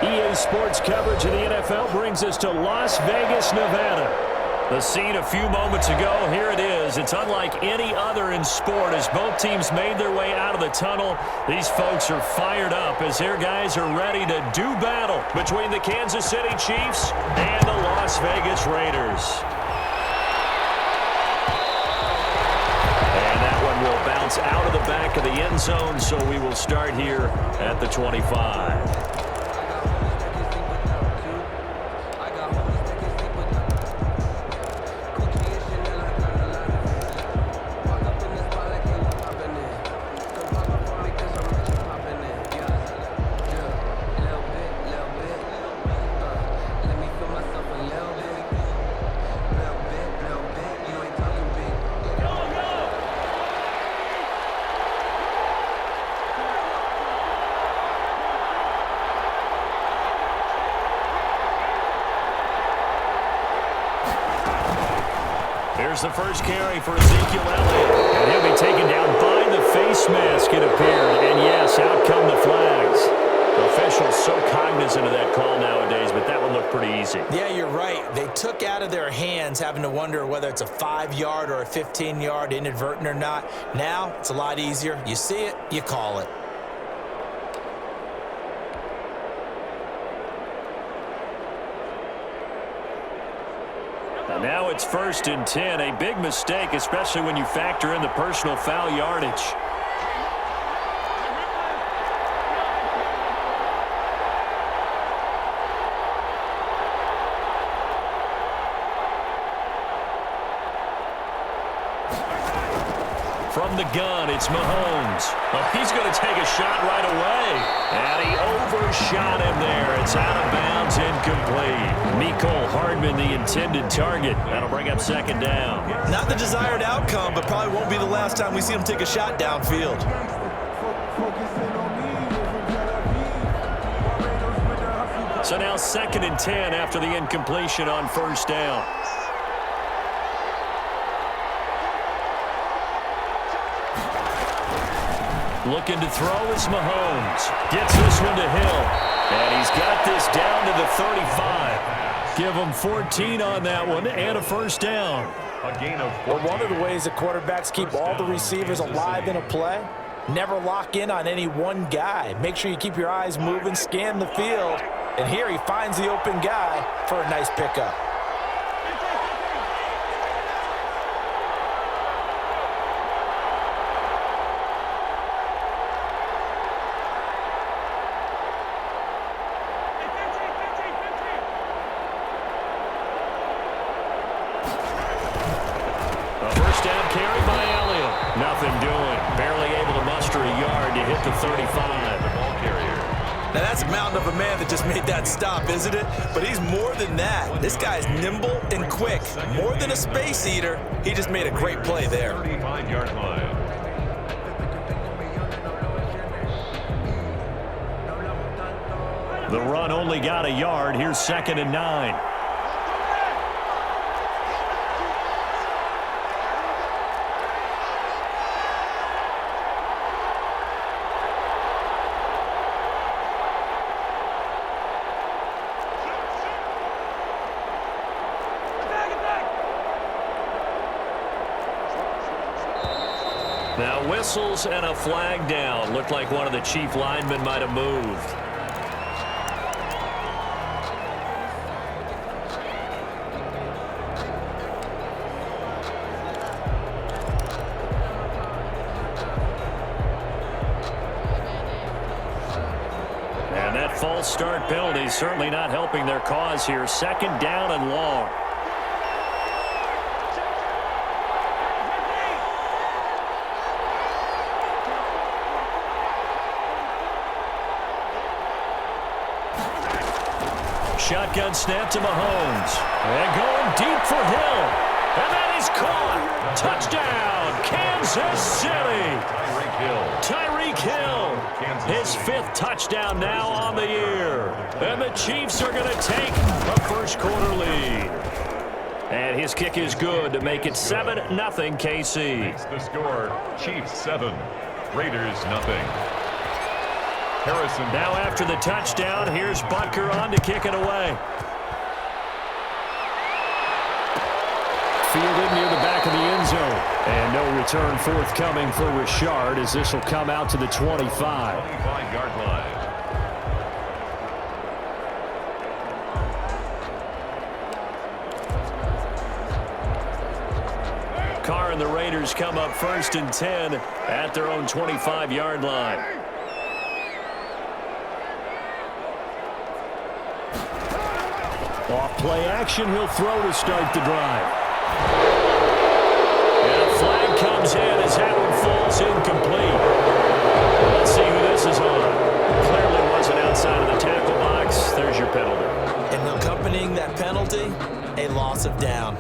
EA Sports coverage of the NFL brings us to Las Vegas, Nevada. The scene a few moments ago, here it is. It's unlike any other in sport as both teams made their way out of the tunnel. These folks are fired up as their guys are ready to do battle between the Kansas City Chiefs and the Las Vegas Raiders. And that one will bounce out of the back of the end zone, so we will start here at the 25. Here's the first carry for Ezekiel Elliott. And he'll be taken down by the face mask, it appeared. And yes, out come the flags. Officials so cognizant of that call nowadays, but that one looked pretty easy. Yeah, you're right. They took out of their hands having to wonder whether it's a 5-yard or a 15-yard inadvertent or not. Now, it's a lot easier. You see it, you call it. Now it's 1st and 10, a big mistake, especially when you factor in the personal foul yardage. From the gun, it's Mahomes. Oh, he's going to take a shot right away. And he overshot him there. It's out of bounds, incomplete. Mecole Hardman, the intended target. That'll bring up 2nd down. Not the desired outcome, but probably won't be the last time we see him take a shot downfield. So now 2nd and 10 after the incompletion on 1st down. Looking to throw is Mahomes. Gets this one to Hill. And he's got this down to the 35. Give him 14 on that one and a 1st down. A gain of 14. Well, one of the ways that quarterbacks keep all the receivers alive in a play, never lock in on any one guy. Make sure you keep your eyes moving, scan the field. And here he finds the open guy for a nice pickup. Nothing doing. Barely able to muster a yard to hit the 35. The ball carrier. Now that's a mountain of a man that just made that stop, isn't it? But he's more than that. This guy's nimble and quick. More than a space eater. He just made a great play there. 35-yard line. The run only got a yard. Here's 2nd and 9. Now whistles and a flag down. Looked like one of the Chief linemen might have moved. And that false start penalty certainly not helping their cause here. 2nd down and long. Shotgun snap to Mahomes. And going deep for Hill. And that is caught. Touchdown, Kansas City. Tyreek Hill. His 5th touchdown now on the year. And the Chiefs are going to take a first-quarter lead. And his kick is good to make it 7-0 KC. Makes the score, Chiefs 7, Raiders nothing. Harrison. Now after the touchdown, here's Butker on to kick it away. Fielded near the back of the end zone. And no return forthcoming for Richard as this will come out to the 25. 25-yard line. Carr and the Raiders come up 1st and 10 at their own 25-yard line. Off play action, he'll throw to start the drive. And a flag comes in as that one falls incomplete. Let's see who this is on. Clearly wasn't outside of the tackle box. There's your penalty. And accompanying that penalty, a loss of down.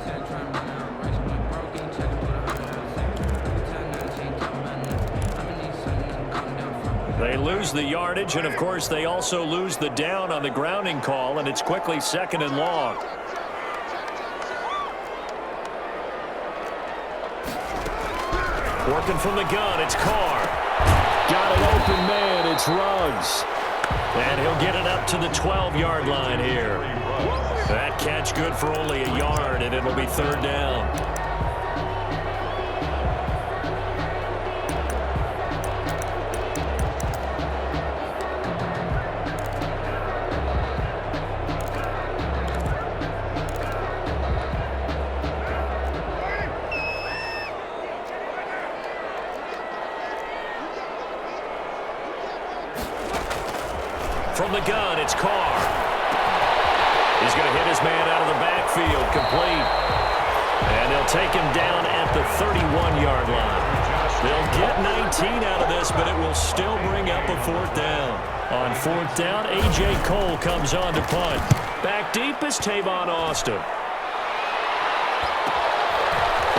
They lose the yardage, and of course they also lose the down on the grounding call, and it's quickly 2nd and long. Working from the gun, it's Carr. Got an open man, it's Ruggs. And he'll get it up to the 12-yard line here. That catch good for only a yard, and it'll be 3rd down. From the gun, it's Carr. He's going to hit his man out of the backfield, complete. And they'll take him down at the 31-yard line. They'll get 19 out of this, but it will still bring up a 4th down. On 4th down, A.J. Cole comes on to punt. Back deep is Tavon Austin.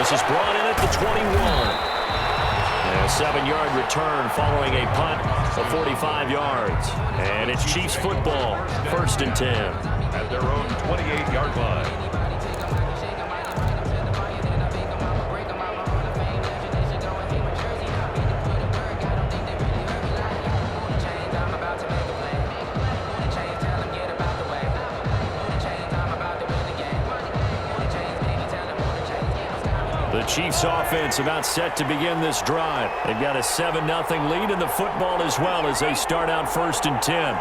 This is brought in at the 21. And a 7-yard return following a punt of 45 yards. And it's Chiefs football, 1st and 10. At their own 28-yard line. The Chiefs offense about set to begin this drive. They've got a 7-0 lead in the football as well as they start out 1st and 10.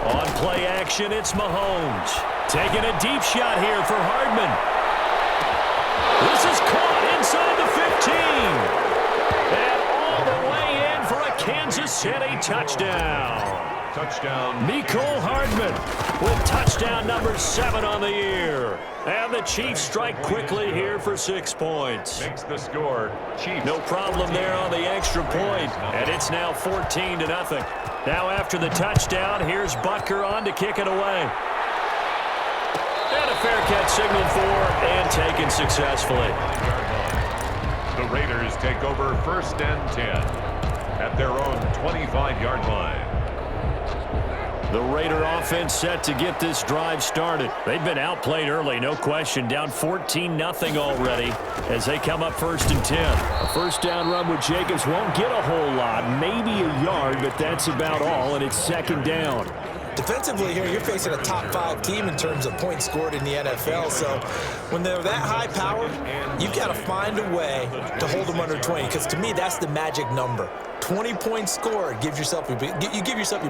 On play action, it's Mahomes. Taking a deep shot here for Hardman. This is caught inside the 15. And all the way in for a Kansas City touchdown. Touchdown. Mecole Hardman with touchdown number 7 on the year. And the Chiefs strike quickly here for 6 points. Makes the score. Chiefs. No problem there on the extra point. And it's now 14-0. Now after the touchdown, here's Butker on to kick it away. And a fair catch signaled for and taken successfully. The Raiders take over 1st and 10 at their own 25-yard line. The Raider offense set to get this drive started. They've been outplayed early, no question. Down 14-0 already as they come up 1st and 10. A 1st down run with Jacobs won't get a whole lot, maybe a yard, but that's about all, and it's 2nd down. Defensively here, you're facing a top 5 team in terms of points scored in the NFL. So when they're that high powered, you've got to find a way to hold them under 20. Because to me, that's the magic number. 20 points scored, you give yourself your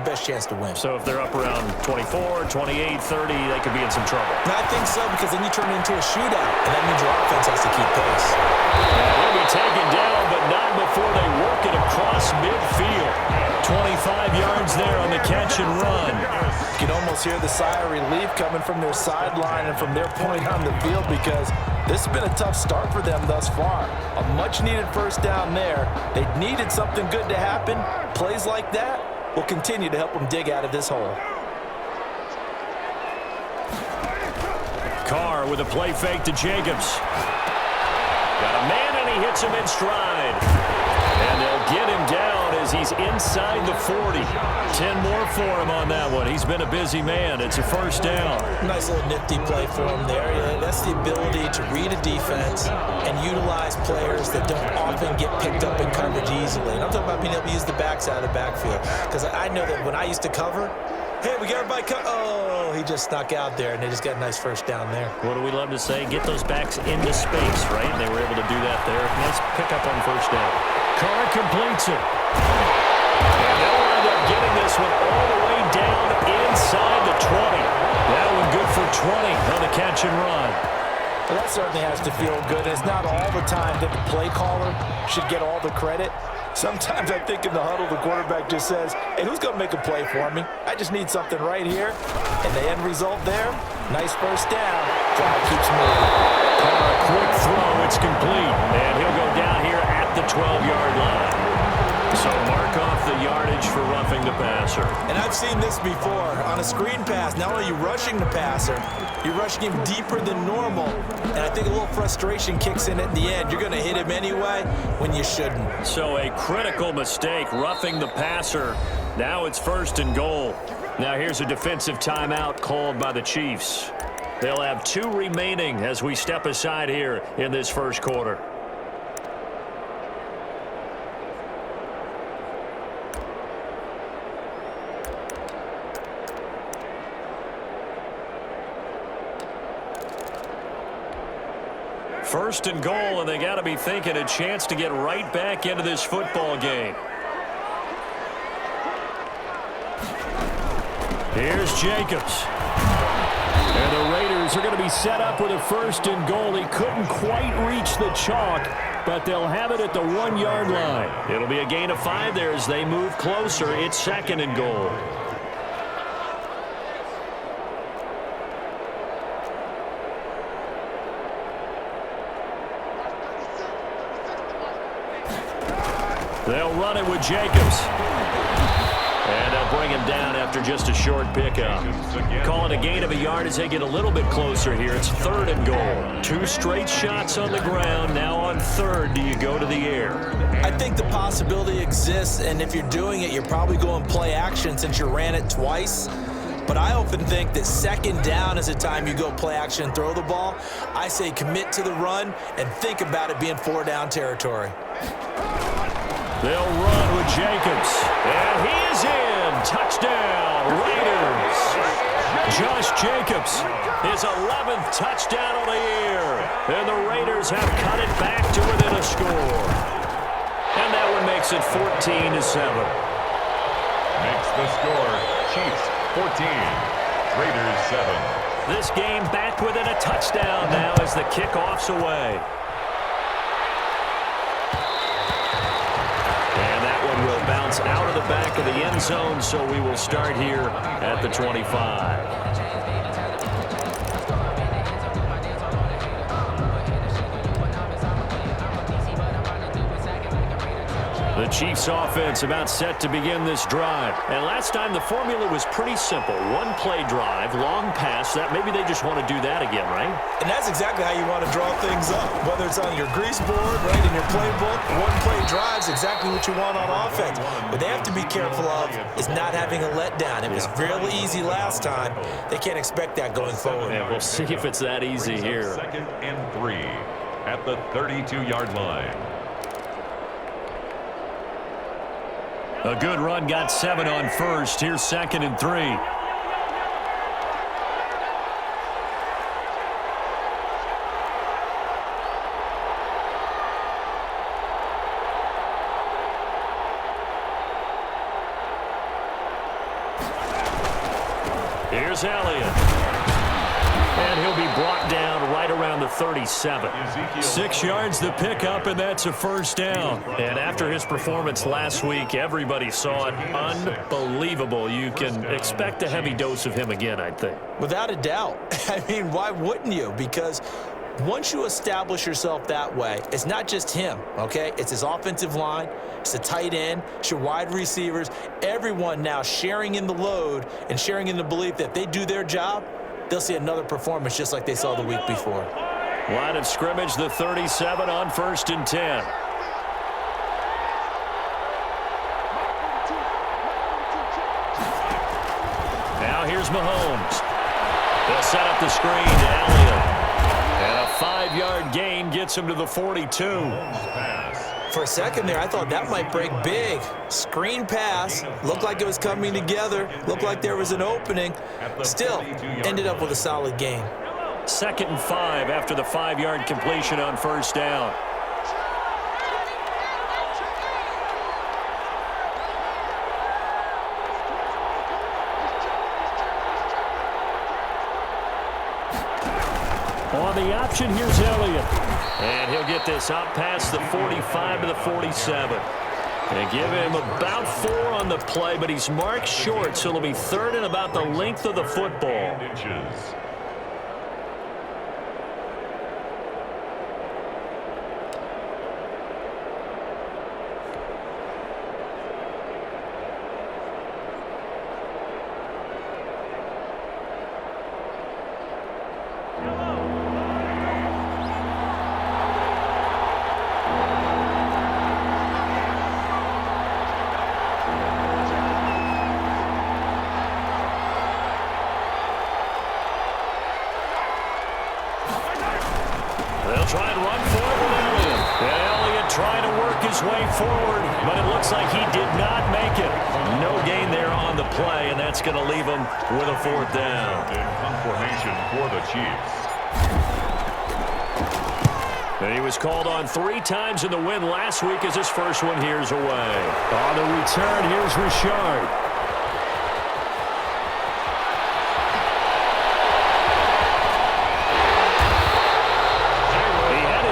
best chance to win. So if they're up around 24, 28, 30, they could be in some trouble. And I think so, because then you turn it into a shootout, and that means your offense has to keep pace. They'll be taken down, but not before they work it across midfield. 25 yards there on the catch and run. You can almost hear the sigh of relief coming from their sideline and from their point on the field, because this has been a tough start for them thus far. A much-needed 1st down there. They needed something good to happen. Plays like that will continue to help them dig out of this hole. Carr with a play fake to Jacobs. Got a man, and he hits him in stride. And they'll get him down as as he's inside the 40. 10 more for him on that one. He's been a busy man. It's a first down. Nice little nifty play for him there. Yeah, that's the ability to read a defense and utilize players that don't often get picked up in coverage easily. And I'm talking about being able to use the backs out of the backfield. Because I know that when I used to cover, hey, we got everybody oh, he just snuck out there, and they just got a nice first down there. What do we love to say? Get those backs into space, right? And they were able to do that there. Nice pickup on first down. Carr completes it. And they'll wind up getting this one all the way down inside the 20. That one good for 20 on the catch and run. Well, that certainly has to feel good. It's not all the time that the play caller should get all the credit. Sometimes I think in the huddle, the quarterback just says, hey, who's going to make a play for me? I just need something right here. And the end result there, nice first down. Drive keeps moving. Carr, quick throw. It's complete. And he'll go down here at the 12-yard line. So mark off the yardage for roughing the passer. And I've seen this before. On a screen pass, not only are you rushing the passer, you're rushing him deeper than normal. And I think a little frustration kicks in at the end. You're going to hit him anyway when you shouldn't. So a critical mistake, roughing the passer. Now it's first and goal. Now here's a defensive timeout called by the Chiefs. They'll have 2 remaining as we step aside here in this first quarter. First and goal, and they got to be thinking a chance to get right back into this football game. Here's Jacobs. And the Raiders are going to be set up with a first and goal. He couldn't quite reach the chalk, but they'll have it at the 1-yard line. It'll be a gain of 5 there as they move closer. It's second and goal. They'll run it with Jacobs. And they'll bring him down after just a short pickup. Calling a gain of a yard as they get a little bit closer here. It's third and goal. 2 straight shots on the ground. Now on third, do you go to the air? I think the possibility exists, and if you're doing it, you're probably going play action since you ran it twice. But I often think that second down is the time you go play action and throw the ball. I say commit to the run and think about it being 4-down territory. They'll run with Jacobs. And he is in. Touchdown, Raiders. Josh Jacobs, his 11th touchdown of the year. And the Raiders have cut it back to within a score. And that one makes it 14-7. Makes the score Chiefs 14, Raiders 7. This game back within a touchdown now as the kickoff's away. Will bounce out of the back of the end zone, so we will start here at the 25. The Chiefs offense about set to begin this drive. And last time the formula was pretty simple. 1 play drive, long pass. That maybe they just want to do that again, right? And that's exactly how you want to draw things up. Whether it's on your grease board, right, in your playbook, 1 play drive is exactly what you want on offense. What they have to be careful of is not having a letdown. It was real easy last time. They can't expect that going forward. Yeah, we'll see if it's that easy here. Second and 3 at the 32-yard line. A good run, got 7 on first. Here's second and 3. Here's Elliott. And he'll be brought down right around the 37. 6 yards the pickup, and that's a first down. And after his performance last week, everybody saw it. Unbelievable. You can expect a heavy dose of him again, I think. Without a doubt. I mean, why wouldn't you? Because once you establish yourself that way, it's not just him, okay? It's his offensive line, it's the tight end, it's your wide receivers, everyone now sharing in the load and sharing in the belief that if they do their job, they'll see another performance just like they saw the week before. Line of scrimmage, the 37 on first and 10. Mahomes. They'll set up the screen to Elliott. And a 5-yard gain gets him to the 42. For a second there, I thought that might break big. Screen pass. Looked like it was coming together. Looked like there was an opening. Still, ended up with a solid gain. 2nd and 5 after the 5-yard completion on first down. On the option, here's Elliott. And he'll get this up past the 45 to the 47. And give him about 4 on the play, but he's marked short, so it'll be 3rd and about the length of the football. They'll try and run forward with Elliott. And Elliott trying to work his way forward, but it looks like he did not make it. No gain there on the play, and that's going to leave him with a 4th down. In formation for the Chiefs. And he was called on 3 times in the win last week as his first one here's away. On the return, here's Richard.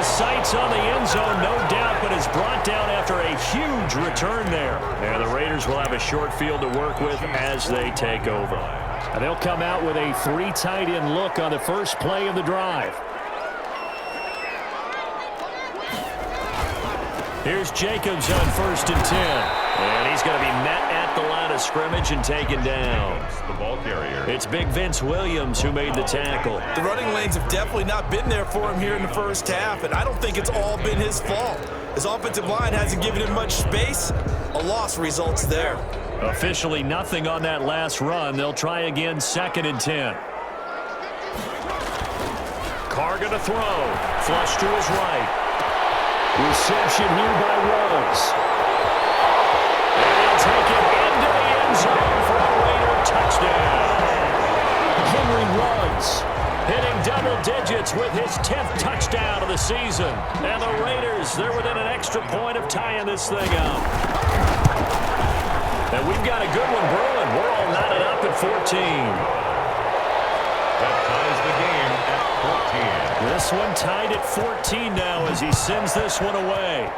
Sights on the end zone, no doubt, but is brought down after a huge return there. And the Raiders will have a short field to work with as they take over. And they'll come out with a 3 tight end look on the first play of the drive. Here's Jacobs on 1st and 10. And he's going to be met at the line of scrimmage and taken down. The ball carrier. It's big Vince Williams who made the tackle. The running lanes have definitely not been there for him here in the first half, and I don't think it's all been his fault. His offensive line hasn't given him much space. A loss results there. Officially nothing on that last run. They'll try again 2nd and 10. Carr going to throw. Flush to his right. Reception here by Rose. And he'll take it into the end zone for a Raider touchdown. Henry Ruggs hitting double digits with his 10th touchdown of the season. And the Raiders, they're within an extra point of tying this thing up. And we've got a good one brewing. We're all knotted up at 14. That ties the game at 14. This one tied at 14 now as he sends this one away.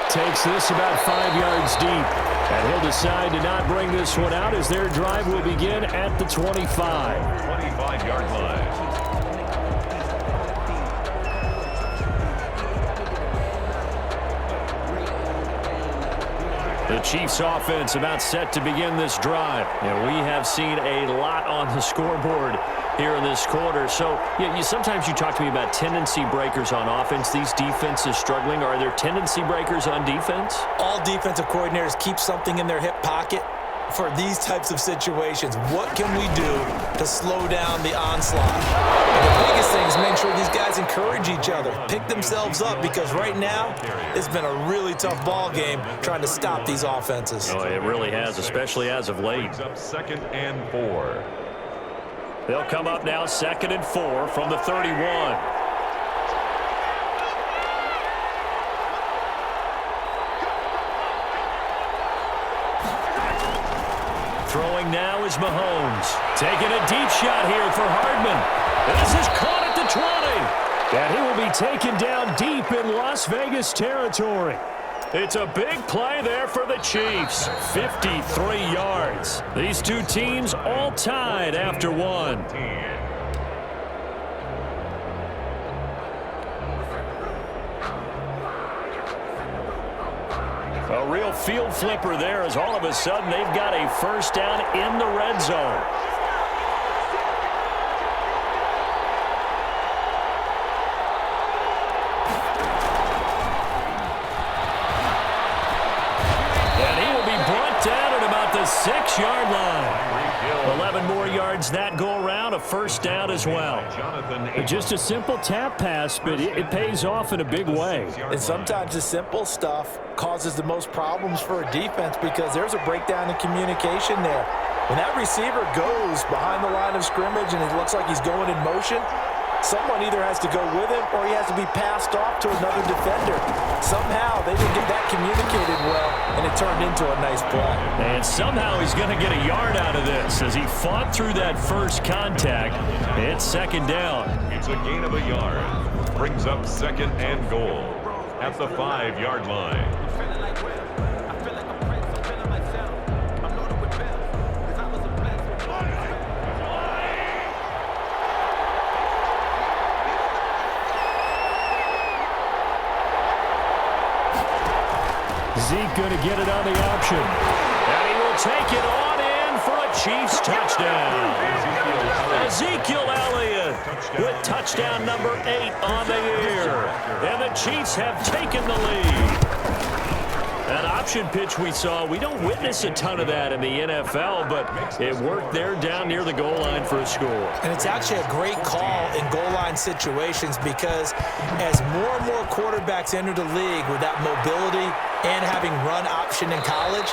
Takes this about 5 yards deep. And he'll decide to not bring this one out as their drive will begin at the 25. 25-yard line. The Chiefs offense about set to begin this drive. And we have seen a lot on the scoreboard here in this quarter. So sometimes you talk to me about tendency breakers on offense. These defenses struggling. Are there tendency breakers on defense? All defensive coordinators keep something in their hip pocket for these types of situations. What can we do to slow down the onslaught? And the biggest thing is make sure these guys encourage each other, pick themselves up, because right now it's been a really tough ball game trying to stop these offenses. Oh, it really has, especially as of late. Up 2nd and 4. They'll come up now 2nd and 4 from the 31. Throwing now is Mahomes. Taking a deep shot here for Hardman. This is caught at the 20. And he will be taken down deep in Las Vegas territory. It's a big play there for the Chiefs. 53 yards. These two teams all tied after one. A real field flipper there as all of a sudden they've got a first down in the red zone. And he will be brought down at about the 6-yard records that go-around, a first down as well. Just a simple tap pass, but it pays off in a big way. And sometimes the simple stuff causes the most problems for a defense because there's a breakdown in communication there. When that receiver goes behind the line of scrimmage and it looks like he's going in motion, someone either has to go with him or he has to be passed off to another defender. Somehow they didn't get that communicated well, and it turned into a nice play. And somehow he's going to get a yard out of this as he fought through that first contact. It's second down. It's a gain of a yard. Brings up second and goal at the 5-yard line. Zeke going to get it on the option. And he will take it on in for a Chiefs touchdown. Ezekiel Elliott with touchdown number 8 on the year. And the Chiefs have taken the lead. That option pitch we saw, we don't witness a ton of that in the NFL, but it worked there down near the goal line for a score. And it's actually a great call in goal line situations because as more and more quarterbacks enter the league with that mobility and having run option in college,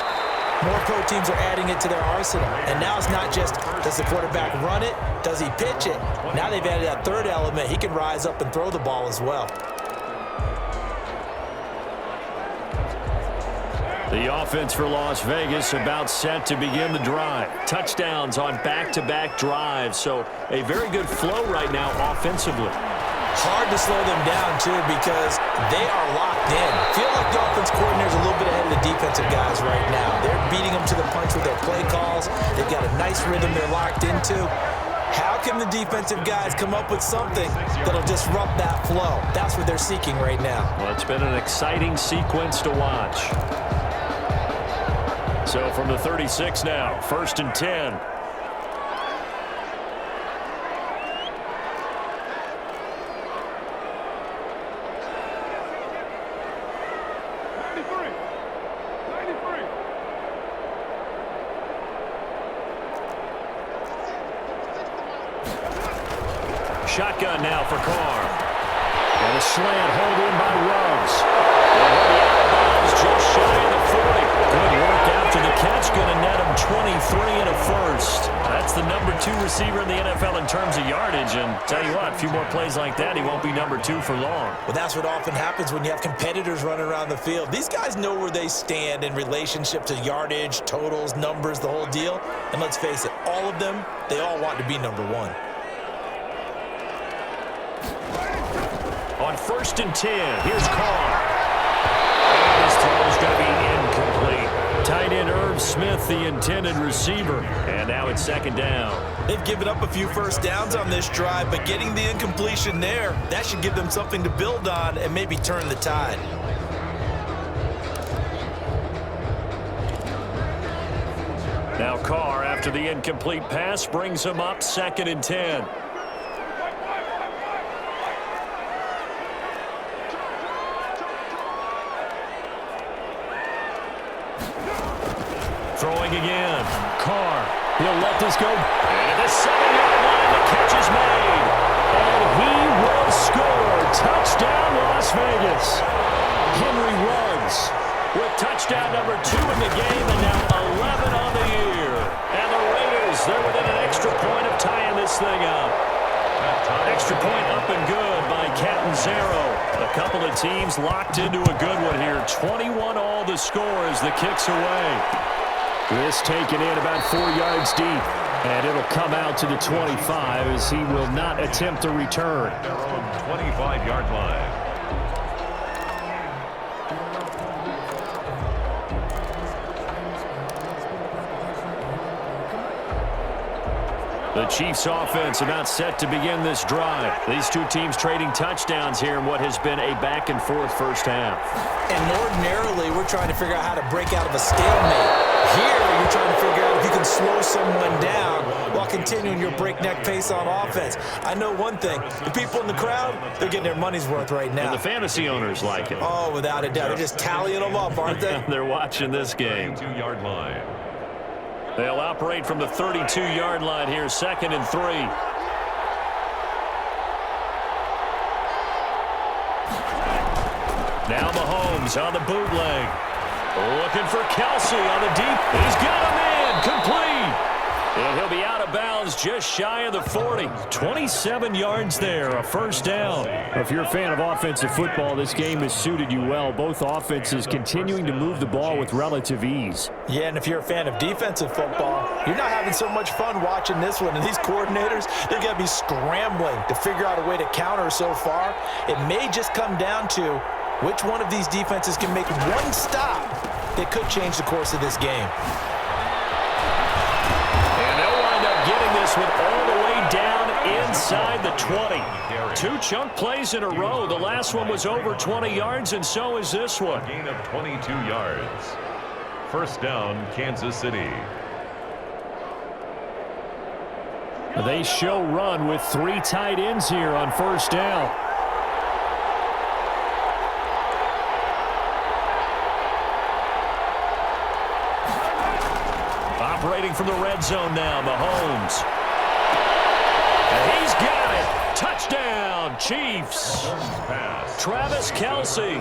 more pro teams are adding it to their arsenal. And now it's not just, does the quarterback run it? Does he pitch it? Now they've added that third element. He can rise up and throw the ball as well. The offense for Las Vegas about set to begin the drive. Touchdowns on back-to-back drives, so a very good flow right now offensively. Hard to slow them down, too, because they are locked in. Feel like the offense coordinator's a little bit ahead of the defensive guys right now. They're beating them to the punch with their play calls. They've got a nice rhythm they're locked into. How can the defensive guys come up with something that'll disrupt that flow? That's what they're seeking right now. Well, it's been an exciting sequence to watch. So from the 36 now, 1st and 10. Shotgun now for Carr. And a slant hold in by Ruggs. And he'll be out of bounds just shy of the 40. Good work after the catch. Going to net him 23 and a first. That's the number 2 receiver in the NFL in terms of yardage. And tell you what, a few more plays like that, he won't be number 2 for long. Well, that's what often happens when you have competitors running around the field. These guys know where they stand in relationship to yardage, totals, numbers, the whole deal. And let's face it, all of them, they all want to be number 1. On 1st and 10, here's Carr. And his throw is going to be incomplete. Tight end Irv Smith, the intended receiver. And now it's 2nd down. They've given up a few first downs on this drive, but getting the incompletion there, that should give them something to build on and maybe turn the tide. Now Carr, after the incomplete pass, brings him up 2nd and 10. Throwing again. Carr. He'll let this go. And at the 7-yard line, the catch is made. And he will score. Touchdown, Las Vegas. Henry Ruggs with touchdown number 2 in the game and now 11 on the year. And the Raiders, they're within an extra point of tying this thing up. Extra point up and good by Catanzaro. A couple of teams locked into a good one here. 21 all the score as the kick's away. This taken in about 4 yards deep, and it'll come out to the 25 as he will not attempt a return. Their own 25-yard line. The Chiefs offense about set to begin this drive. These two teams trading touchdowns here in what has been a back-and-forth first half. And ordinarily, we're trying to figure out how to break out of a stalemate. Here, you're trying to figure out if you can slow someone down while continuing your breakneck pace on offense. I know one thing. The people in the crowd, they're getting their money's worth right now. And the fantasy owners like it. Oh, without a doubt. They're just tallying them up, aren't they? They're watching this game. 22-yard line. They'll operate from the 32-yard line here, 2nd and 3. Now Mahomes on the bootleg. Looking for Kelsey on the deep. He's got him in. Complete. And he'll be out of bounds just shy of the 40. 27 yards there, a first down. If you're a fan of offensive football, this game has suited you well. Both offenses continuing to move the ball with relative ease. Yeah, and if you're a fan of defensive football, you're not having so much fun watching this one. And these coordinators, they're going to be scrambling to figure out a way to counter so far. It may just come down to which one of these defenses can make one stop that could change the course of this game. Getting this one all the way down inside the 20. 2 chunk plays in a row. The last one was over 20 yards, and so is this one. Gain of 22 yards. First down, Kansas City. They show run with 3 tight ends here on first down. Operating from the red zone now, Mahomes. And he's got it. Touchdown, Chiefs. Travis Kelsey,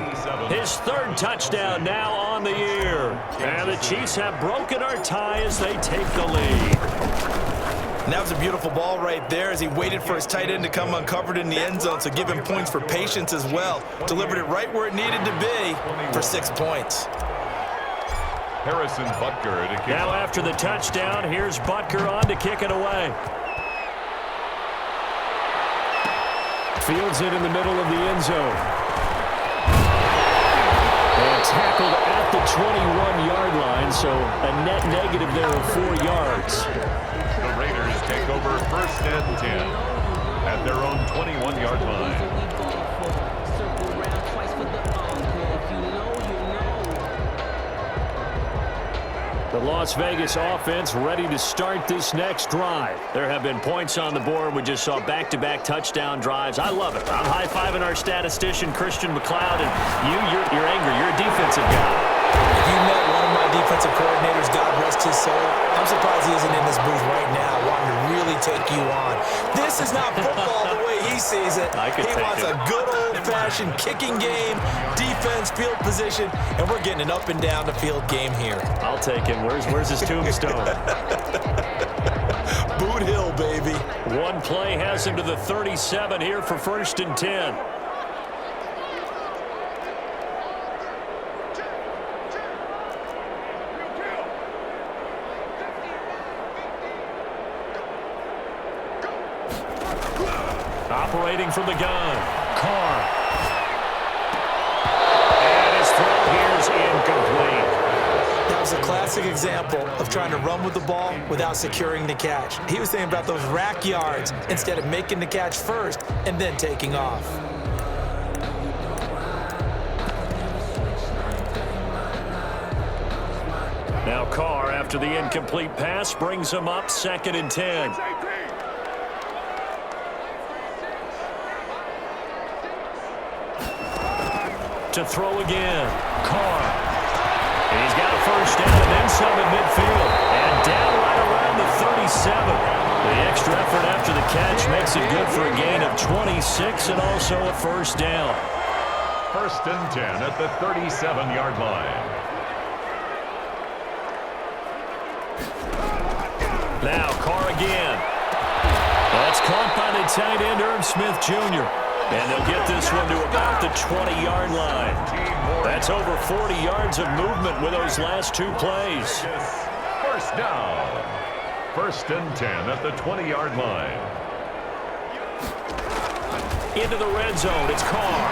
his 3rd touchdown now on the year. And the Chiefs have broken our tie as they take the lead. And that was a beautiful ball right there as he waited for his tight end to come uncovered in the end zone, so give him points for patience as well. Delivered it right where it needed to be for 6 points. Harrison Butker to kick. Now after the touchdown, here's Butker on to kick it away. Fields it in the middle of the end zone. And tackled at the 21-yard line, so a net negative there of 4 yards. The Raiders take over 1st and 10 at their own 21-yard line. The Las Vegas offense ready to start this next drive. There have been points on the board. We just saw back-to-back touchdown drives. I love it. I'm high-fiving our statistician, Christian McLeod, and you're angry. You're a defensive guy. If you met one of my defensive coordinators, God rest his soul, I'm surprised he isn't in this booth right now wanting to really take you on. This is not football the way he sees it. He wants a good old-fashioned kicking game, defense, field position, and we're getting an up-and-down-the-field game here. I'll take him. Where's his tombstone? Boot Hill, baby. One play has him to the 37 here for 1st and 10. Operating from the gun, Carr. And his throw here is incomplete. That was a classic example of trying to run with the ball without securing the catch. He was thinking about those rack yards instead of making the catch first and then taking off. Now Carr, after the incomplete pass, brings him up 2nd and 10. To throw again, Carr. And he's got a first down and then some at midfield. And down right around the 37. The extra effort after the catch makes it good for a gain of 26 and also a first down. 1st and 10 at the 37-yard line. Now Carr again. That's caught by the tight end, Irv Smith Jr. And they'll get this one to about the 20-yard line. That's over 40 yards of movement with those last 2 plays. First down. 1st and 10 at the 20-yard line. Into the red zone, it's Carr.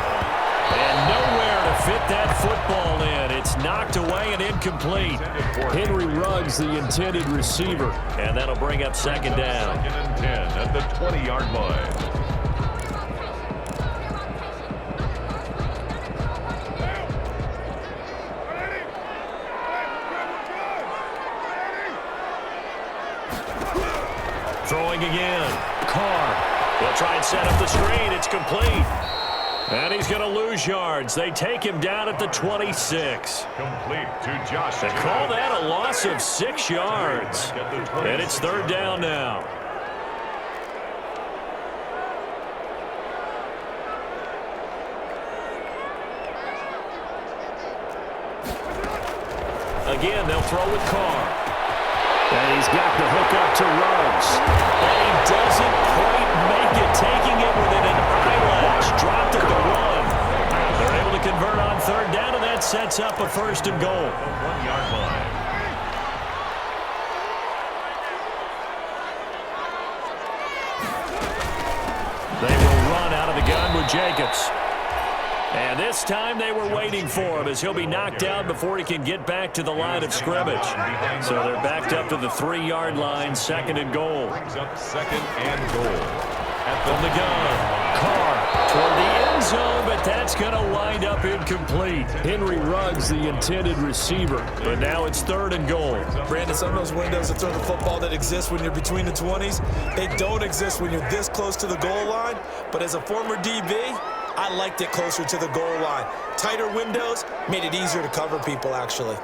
And nowhere to fit that football in. It's knocked away and incomplete. Henry Ruggs, the intended receiver. And that'll bring up 2nd down. 2nd and 10 at the 20-yard line. Throwing again. Carr. He'll try and set up the screen. It's complete. And he's going to lose yards. They take him down at the 26. Complete to Josh. They call that a loss of 6 yards. And it's third down now. Again, they'll throw with Carr. And he's got the hook up to Ruggs. And he doesn't quite make it, taking it within an eyelash. Dropped at the 1. They're able to convert on third down, and that sets up a first and goal. 1-yard line. They will run out of the gun with Jacobs. And this time they were waiting for him as he'll be knocked down before he can get back to the line of scrimmage. So they're backed up to the 3-yard line, second and goal. Brings up second and goal. From the gun, Carr toward the end zone, but that's going to wind up incomplete. Henry Ruggs, the intended receiver. But now it's third and goal. Brandon, some of those windows to throw the football that exist when you're between the 20s, they don't exist when you're this close to the goal line. But as a former DB, I liked it closer to the goal line. Tighter windows made it easier to cover people, actually.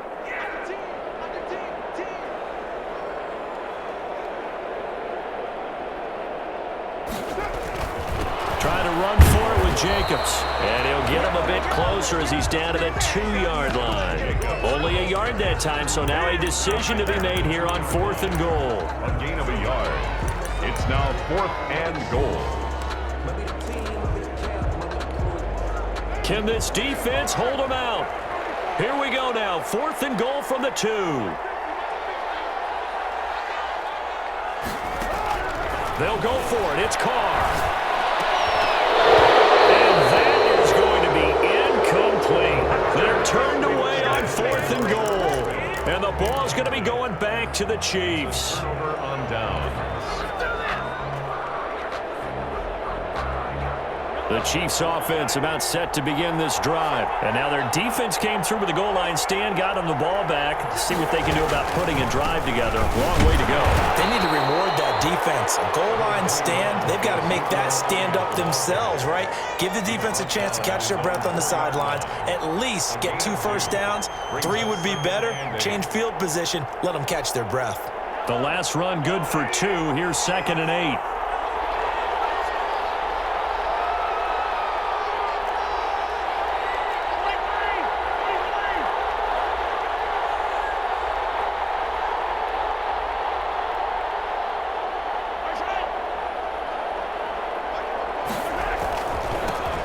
Trying to run for it with Jacobs. And he'll get him a bit closer as he's down to the 2-yard line. Only a yard that time, so now a decision to be made here on fourth and goal. A gain of a yard. It's now fourth and goal. Can this defense hold him out? Here we go now, fourth and goal from the 2. They'll go for it. It's Carr. And that is going to be incomplete. They're turned away on fourth and goal. And the ball's going to be going back to the Chiefs. Over on down. The Chiefs offense about set to begin this drive. And now their defense came through with the goal line stand, got them the ball back. See what they can do about putting a drive together. Long way to go. They need to reward that defense. A goal line stand, they've got to make that stand up themselves, right? Give the defense a chance to catch their breath on the sidelines. At least get 2 first downs. 3 would be better. Change field position. Let them catch their breath. The last run good for 2. Here's second and 8.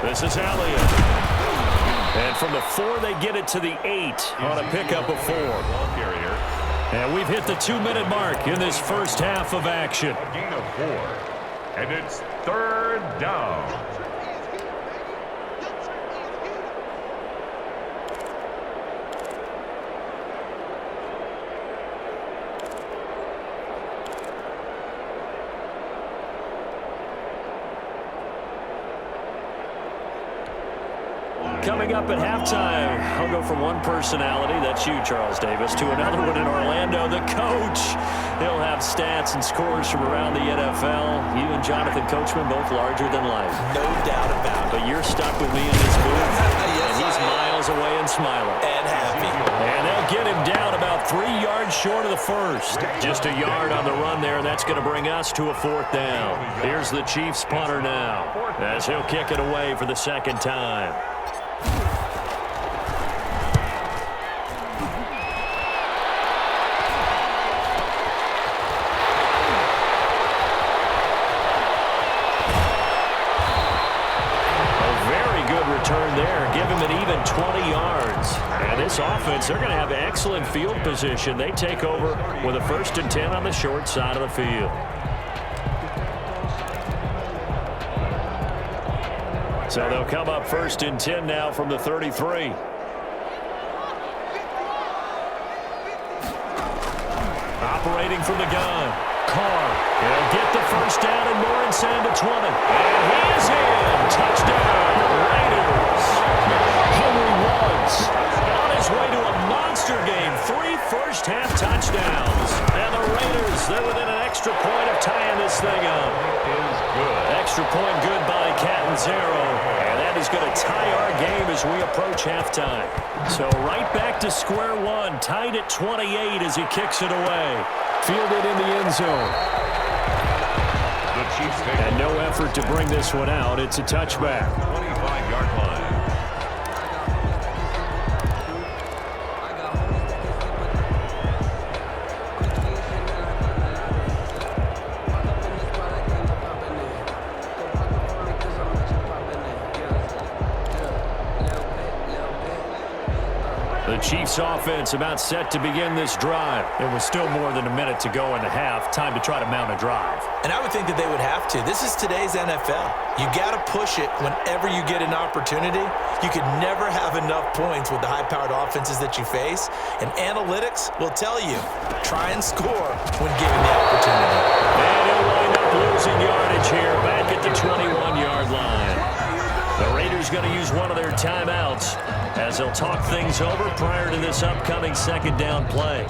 This is Elliott. And from the 4, they get it to the 8 on a pickup of 4. And we've hit the 2-minute mark in this first half of action. A gain of 4. And it's third down. Coming up at halftime, I'll go from one personality, that's you, Charles Davis, to another one in Orlando, the coach. He'll have stats and scores from around the NFL. You and Jonathan Coachman, both larger than life. No doubt about it. But you're stuck with me in this booth, Yes, and he's miles away and smiling. And happy. And they'll get him down about 3 yards short of the first. Just a yard on the run there, and that's going to bring us to a fourth down. Here's the Chiefs punter now, as he'll kick it away for the second time. Return there, give him an even 20 yards. And this offense, they're going to have excellent field position. They take over with a 1st and 10 on the short side of the field. So they'll come up 1st and 10 now from the 33. Operating from the gun. Carr. He'll get the first down and more inside the 20. And he is in. Touchdown, Raiders. Henry Ruggs on his way to a monster game. 3 first-half touchdowns. And the Raiders, they're within an extra point of tying this thing up. Is good. Extra point good by Catanzaro. And that is going to tie our game as we approach halftime. So right back to square one, tied at 28 as he kicks it away. Fielded in the end zone. The Chiefs take And no effort to bring this one out. It's a touchback. 25-yard line. The Chiefs offense about set to begin this drive. It was still more than a minute to go in the half. Time to try to mount a drive. And I would think that they would have to. This is today's NFL. You got to push it whenever you get an opportunity. You could never have enough points with the high-powered offenses that you face. And analytics will tell you, try and score when given the opportunity. And he'll wind up losing yardage here back at the 21-yard line. The Raiders going to use one of their timeouts as they'll talk things over prior to this upcoming second down play.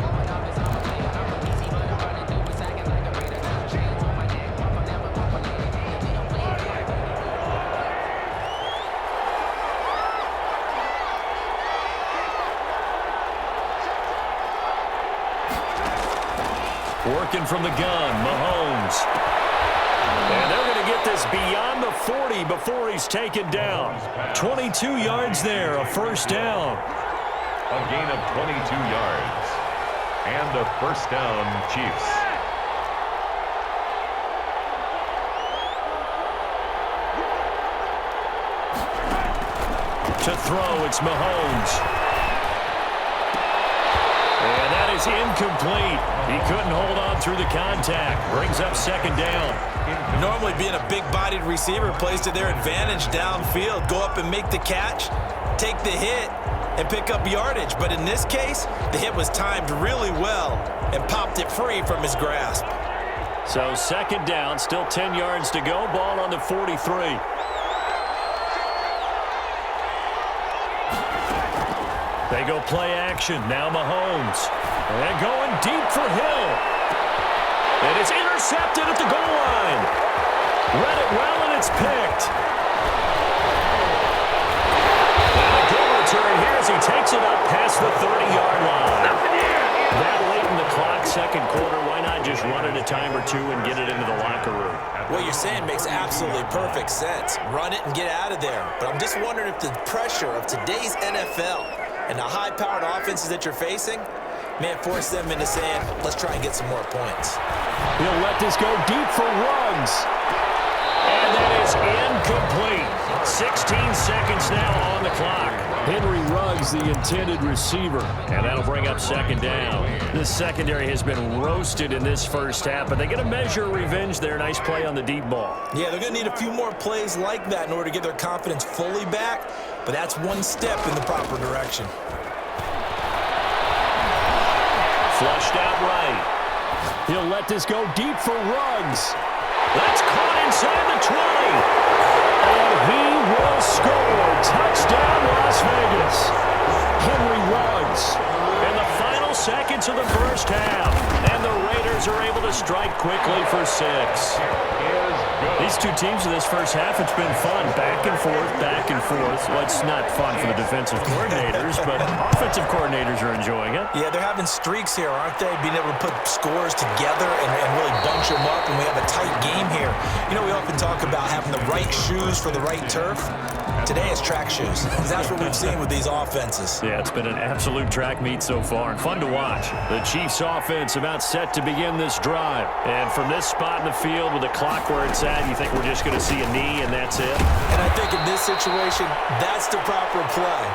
Working from the gun, Mahomes. And they're going to get this beyond the 40 before he's taken down. 22 yards there, a first down. A gain of 22 yards. And a first down, Chiefs. To throw, it's Mahomes. And that is incomplete. He couldn't hold on through the contact. Brings up second down. Normally being a big-bodied receiver plays to their advantage downfield. Go up and make the catch, take the hit, and pick up yardage. But in this case, the hit was timed really well and popped it free from his grasp. So second down, still 10 yards to go. Ball on the 43. They go play action. Now Mahomes. And going deep for Hill. And it's intercepted at the goal line. Read it well, and it's picked. And a good return here as he takes it up past the 30-yard line. That late in the clock, second quarter, why not just run it a time or two and get it into the locker room? What you're saying makes absolutely perfect sense. Run it and get out of there. But I'm just wondering if the pressure of today's NFL and the high-powered offenses that you're facing may force them into saying, let's try and get some more points. He'll let this go deep for Ruggs. And that is incomplete. 16 seconds now on the clock. Henry Ruggs, the intended receiver. And that'll bring up second down. This secondary has been roasted in this first half, but they get a measure of revenge there. Nice play on the deep ball. Yeah, they're going to need a few more plays like that in order to get their confidence fully back, but that's one step in the proper direction. Flushed out right. He'll let this go deep for Ruggs. That's caught inside the 20. And he will score. Touchdown, Las Vegas. Henry Ruggs. In the final seconds of the first half. And the Raiders are able to strike quickly for 6. These two teams in this first half, it's been fun. Back and forth, back and forth. Well, it's not fun for the defensive coordinators, but offensive coordinators are enjoying it. Yeah, they're having streaks here, aren't they? Being able to put scores together and really bunch them up, and we have a tight game here. You know, we often talk about having the right shoes for the right turf. Today is track shoes. That's what we've seen with these offenses. Yeah, it's been an absolute track meet so far, and fun to watch. The Chiefs offense about set to begin this drive. And from this spot in the field with the clock where it's at, you think we're just going to see a knee and that's it? And I think in this situation, that's the proper play.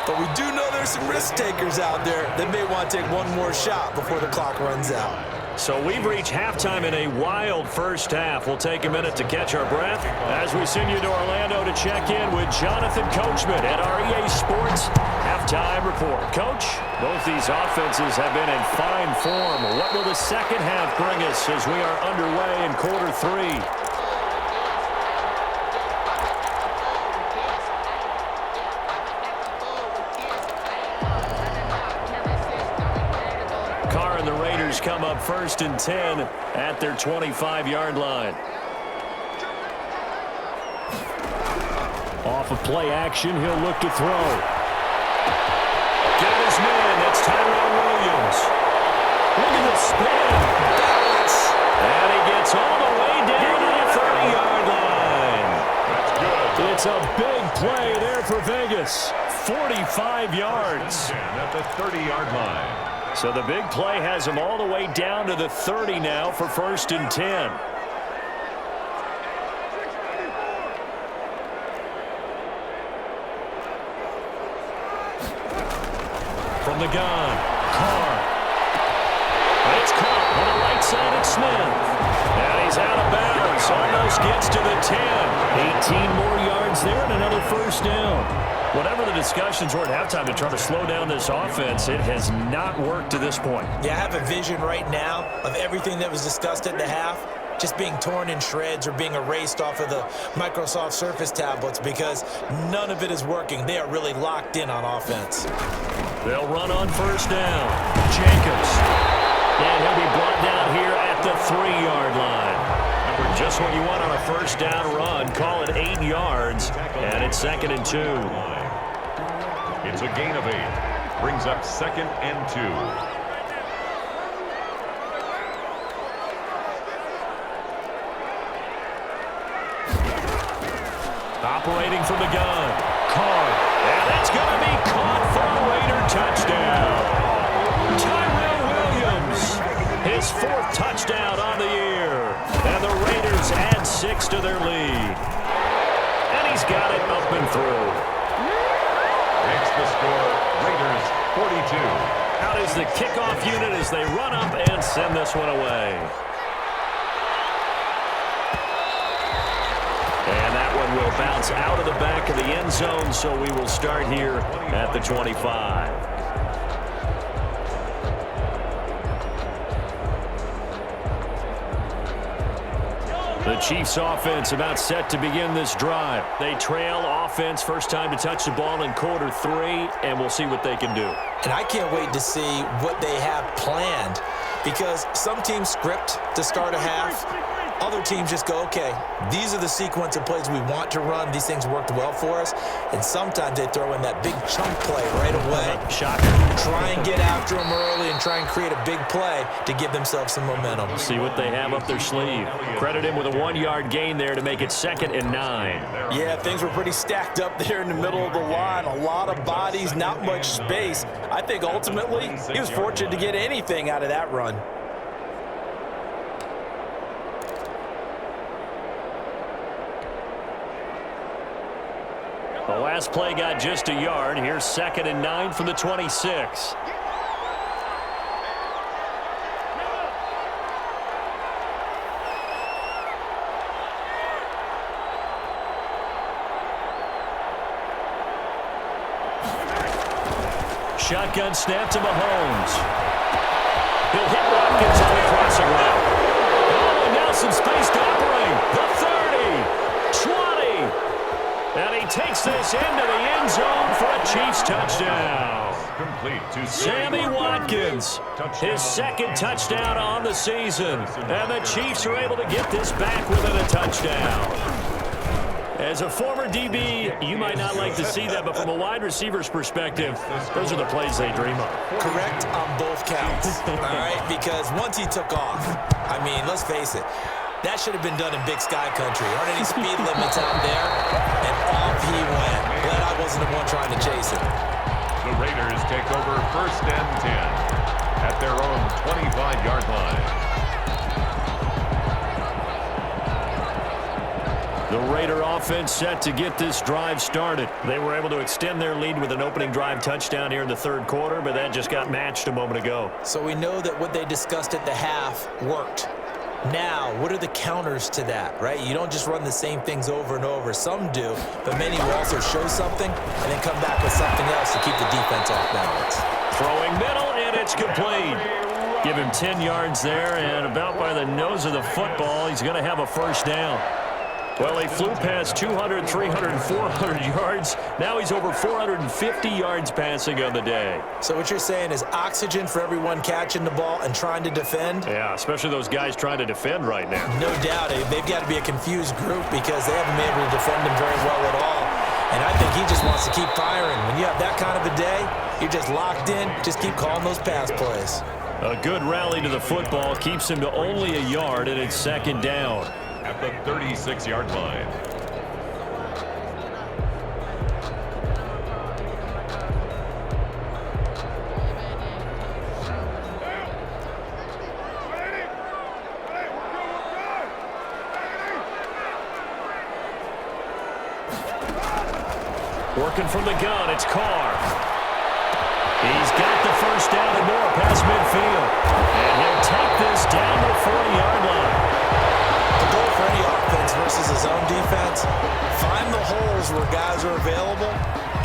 But we do know there's some risk takers out there that may want to take one more shot before the clock runs out. So we've reached halftime in a wild first half. We'll take a minute to catch our breath as we send you to Orlando to check in with Jonathan Coachman at our EA Sports Halftime Report. Coach, both these offenses have been in fine form. What will the second half bring us as we are underway in quarter 3? The Raiders come up 1st and 10 at their 25-yard line. Off of play action, he'll look to throw. Get his man. That's Tyrell Williams. Look at the spin. Balance. And he gets all the way down to the 30-yard line. That's good. It's a big play there for Vegas. 45 yards. At the 30-yard line. So the big play has him all the way down to the 30 now for 1st and 10. From the gun, Carr. It's caught on the right side at Smith. And he's out of bounds. Almost gets to the 10. 18 more yards there and another 1st down. Whatever the discussions were at halftime to try to slow down this offense, it has not worked to this point. Yeah, I have a vision right now of everything that was discussed at the half just being torn in shreds or being erased off of the Microsoft Surface tablets because none of it is working. They are really locked in on offense. They'll run on 1st down. Jacobs. And he'll be brought down here at the 3-yard line. Remember, just what you want on a 1st down run. Call it 8 yards. And it's 2nd and 2. It's a gain of 8. Brings up 2nd and 2. Operating from the gun. Carr. And that's going to be caught for a Raider touchdown. Tyrell Williams. His 4th touchdown on the year. And the Raiders add 6 to their lead. And he's got it up and through. Makes the score Raiders 42. Out is the kickoff unit as they run up and send this one away. And that one will bounce out of the back of the end zone, so we will start here at the 25. The Chiefs offense about set to begin this drive. They trail offense, first time to touch the ball in quarter 3, and we'll see what they can do. And I can't wait to see what they have planned because some teams script to start a half. Other teams just go, okay, these are the sequence of plays we want to run. These things worked well for us. And sometimes they throw in that big chunk play right away. Shocker. Try and get after them early and try and create a big play to give themselves some momentum. See what they have up their sleeve. Credit him with a 1-yard gain there to make it 2nd and 9. Yeah, things were pretty stacked up there in the middle of the line. A lot of bodies, not much space. I think ultimately he was fortunate to get anything out of that run. The last play got just a yard. Here's 2nd and 9 from the 26. Shotgun snap to Mahomes. He'll hit Watkins on the crossing route. Oh, and now some space to operate. The 30, 20. And he takes this into the end zone for a Chiefs touchdown. Complete to Sammy Watkins, his 2nd touchdown on the season. And the Chiefs are able to get this back within a touchdown. As a former DB, you might not like to see that, but from a wide receiver's perspective, those are the plays they dream of. Correct on both counts, all right? Because once he took off, I mean, let's face it, that should have been done in Big Sky Country. Aren't any speed limits out there? And off he went. Glad I wasn't the one trying to chase him. The Raiders take over 1st and 10 at their own 25-yard line. The Raider offense set to get this drive started. They were able to extend their lead with an opening drive touchdown here in the 3rd quarter, but that just got matched a moment ago. So we know that what they discussed at the half worked. Now, what are the counters to that, right? You don't just run the same things over and over. Some do, but many will also show something and then come back with something else to keep the defense off balance. Throwing middle, and it's complete. Give him 10 yards there, and about by the nose of the football, he's going to have a 1st down. Well, he flew past 200, 300, 400 yards. Now he's over 450 yards passing on the day. So what you're saying is oxygen for everyone catching the ball and trying to defend? Yeah, especially those guys trying to defend right now. No doubt. They've got to be a confused group because they haven't been able to defend him very well at all. And I think he just wants to keep firing. When you have that kind of a day, you're just locked in. Just keep calling those pass plays. A good rally to the football keeps him to only a yard, and it's second down. At the 36-yard line. Working from the gun, it's Carr. He's got the first down and more past midfield. And he'll take this down to the 40-yard line. The goal for any offense versus his own defense, find the holes where guys are available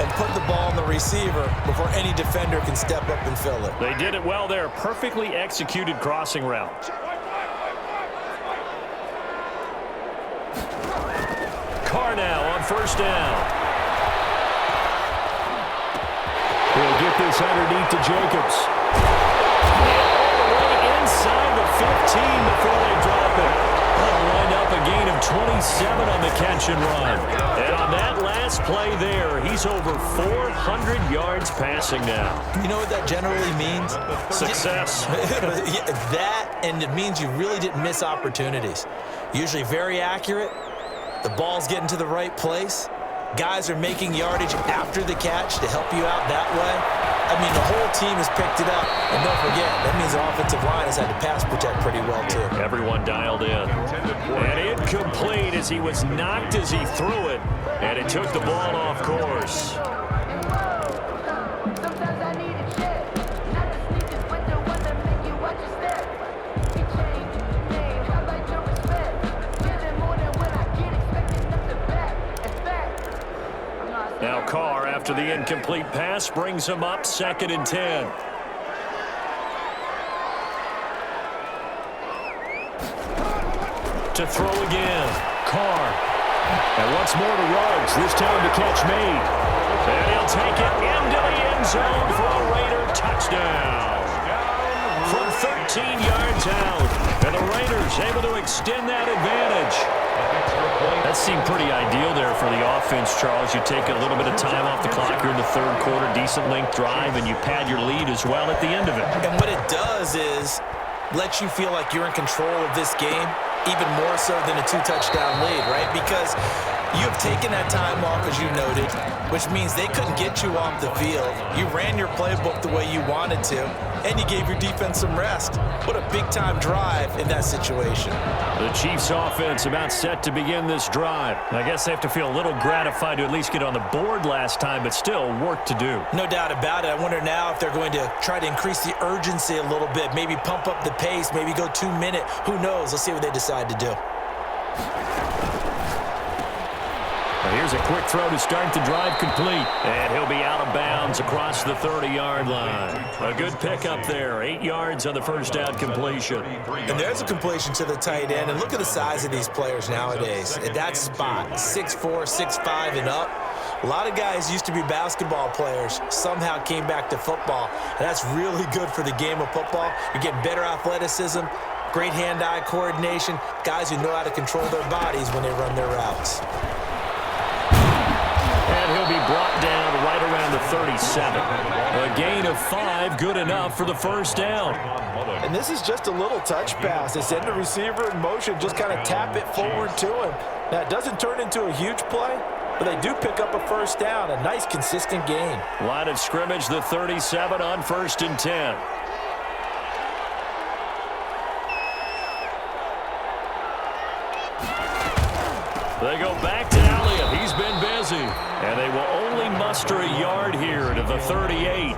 and put the ball in the receiver before any defender can step up and fill it. They did it well there. Perfectly executed crossing route. Carr now on first down. He'll get this underneath to Jacobs. All the way inside the 15 before they drop it. That'll wind up a gain of 27 on the catch and run. And on that last play there, he's over 400 yards passing now. You know what that generally means? Success. That, and it means you really didn't miss opportunities. Usually very accurate. The ball's getting to the right place. Guys are making yardage after the catch to help you out that way. I mean, the whole team has picked it up. And don't forget, that means the offensive line has had to pass protect pretty well, too. Everyone dialed in. And incomplete as he was knocked as he threw it. And it took the ball off course. Now Carr, after the incomplete pass, brings him up 2nd and 10. To throw again. Carr. And once more to Ruggs. This time the catch made. And he'll take it into the end zone for a Raider touchdown. From 13 yards out. And the Raiders able to extend that advantage. That seemed pretty ideal there for the offense, Charles. You take a little bit of time off the clock here in the third quarter, decent length drive, and you pad your lead as well at the end of it. And what it does is let you feel like you're in control of this game, even more so than a 2-touchdown lead, right? Because you've taken that time off, as you noted, which means they couldn't get you off the field. You ran your playbook the way you wanted to, and you gave your defense some rest. What a big-time drive in that situation. The Chiefs offense about set to begin this drive. I guess they have to feel a little gratified to at least get on the board last time, but still work to do. No doubt about it. I wonder now if they're going to try to increase the urgency a little bit, maybe pump up the pace, maybe go 2-minute. Who knows? Let's see what they decide to do. Here's a quick throw to start the drive complete. And he'll be out of bounds across the 30-yard line. A good pickup there. 8 yards on the first down completion. And there's a completion to the tight end. And look at the size of these players nowadays. At that spot, 6'4", 6'5", and up. A lot of guys used to be basketball players, somehow came back to football. And that's really good for the game of football. You're getting better athleticism, great hand-eye coordination, guys who know how to control their bodies when they run their routes. And he'll be brought down right around the 37. A gain of 5, good enough for the first down. And this is just a little touch pass. They send the receiver in motion, just kind of tap it forward to him. Now, it doesn't turn into a huge play, but they do pick up a first down, a nice, consistent gain. Line of scrimmage, the 37 on 1st and 10. They go back to Elliott. He's been busy. And they will only muster a yard here to the 38.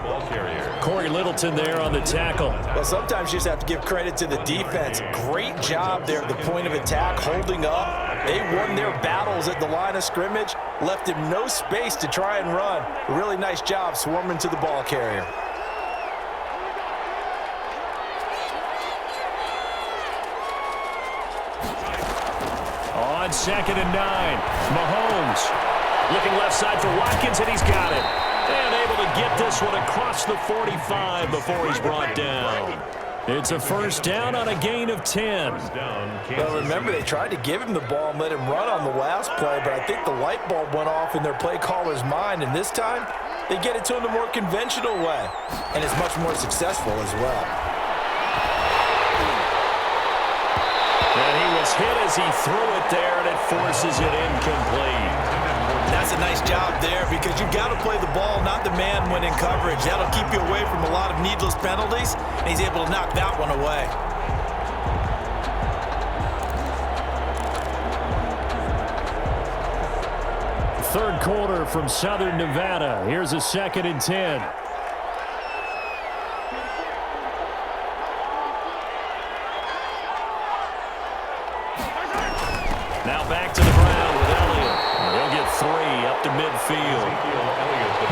Corey Littleton there on the tackle. Well, sometimes you just have to give credit to the defense. Great job there at the point of attack, holding up. They won their battles at the line of scrimmage, left him no space to try and run. A really nice job swarming to the ball carrier. On 2nd and 9, Mahomes looking left side for Watkins, and he's got it. And able to get this one across the 45 before he's brought down. It's a first down on a gain of 10. Well, remember, they tried to give him the ball and let him run on the last play, but I think the light bulb went off in their play caller's mind, and this time they get it to him the more conventional way, and it's much more successful as well. And he was hit as he threw it there, and it forces it incomplete. That's a nice job there because you've got to play the ball, not the man when in coverage. That'll keep you away from a lot of needless penalties, and he's able to knock that one away. Third quarter from Southern Nevada. Here's a 2nd and 10. Now back to the ground with Elliott. He'll get 3 up to midfield.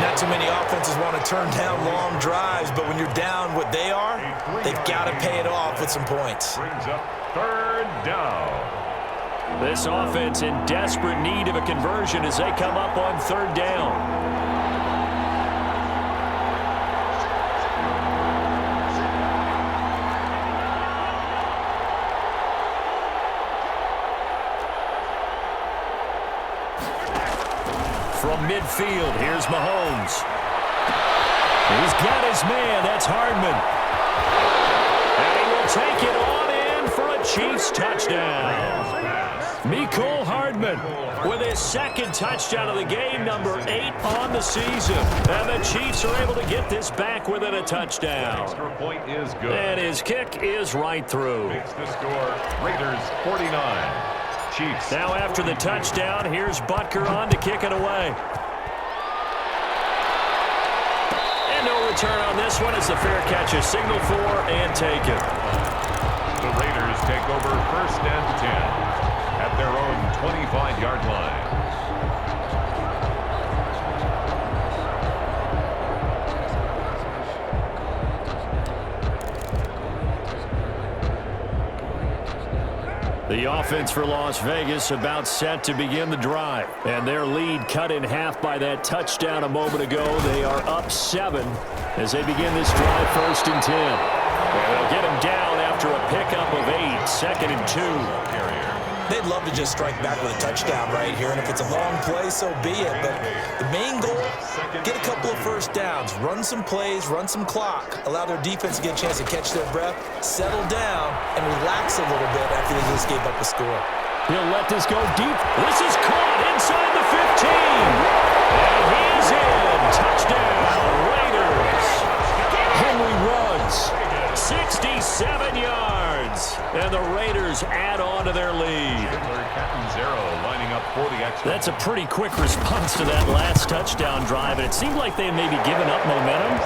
Not too many offenses want to turn down long drives, but when you're down what they are, they've got to pay it off with some points. Brings up 3rd down. This offense in desperate need of a conversion as they come up on 3rd down. From midfield, here's Mahomes. He's got his man. That's Hardman. And he will take it on in for a Chiefs touchdown. Mecole Hardman with his 2nd touchdown of the game, number 8 on the season. And the Chiefs are able to get this back within a touchdown. Extra point is good. And his kick is right through. Makes the score Raiders 49. Chiefs. Now after the touchdown, here's Butker on to kick it away. And no return on this one as the fair catch is signaled for and taken. The Raiders take over 1st and 10 at their own 25-yard line. The offense for Las Vegas about set to begin the drive. And their lead cut in half by that touchdown a moment ago. They are up 7 as they begin this drive 1st and 10. And they'll get him down after a pickup of 8, 2nd and 2. They'd love to just strike back with a touchdown right here, and if it's a long play, so be it. But the main goal, get a couple of first downs, run some plays, run some clock, allow their defense to get a chance to catch their breath, settle down, and relax a little bit after they just gave up a score. He'll let this go deep. This is caught inside the 15. And he's in. Touchdown, Raiders. Henry runs 67 yards. And the Raiders add on to their lead. Lining up for the extra. That's a pretty quick response to that last touchdown drive. And it seemed like they had maybe given up momentum.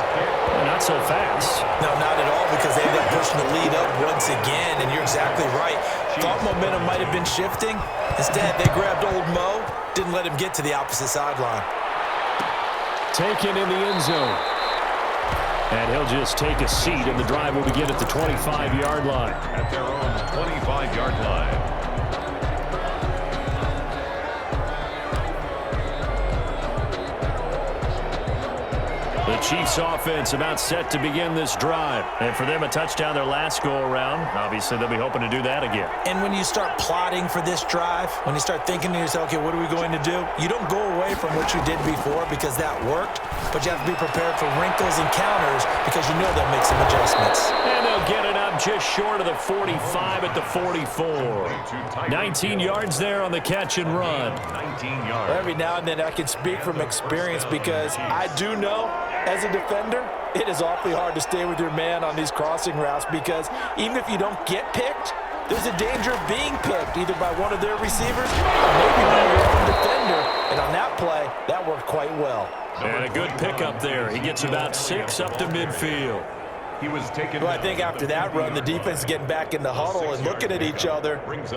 Not so fast. No, not at all, because they ended up pushing the lead up once again, and you're exactly right. Thought momentum might have been shifting. Instead, they grabbed old Mo, didn't let him get to the opposite sideline. Taken in the end zone. And he'll just take a seat, and the drive will begin at the 25-yard line. At their own 25-yard line. The Chiefs offense about set to begin this drive. And for them, a touchdown their last go-around. Obviously, they'll be hoping to do that again. And when you start plotting for this drive, when you start thinking to yourself, okay, what are we going to do? You don't go away from what you did before because that worked, but you have to be prepared for wrinkles and counters because you know they'll make some adjustments. And they'll get it up just short of the 45 at the 44. 19 yards there on the catch and run. 19 yards. Every now and then I can speak from experience because I do know, as a defender, it is awfully hard to stay with your man on these crossing routes because even if you don't get picked, there's a danger of being picked either by one of their receivers or maybe by your own defender. And on that play, that worked quite well. And a good pickup there. He gets about 6 up to midfield. He was taken. Well, I think after that run, the defense is getting back in the huddle and looking at each other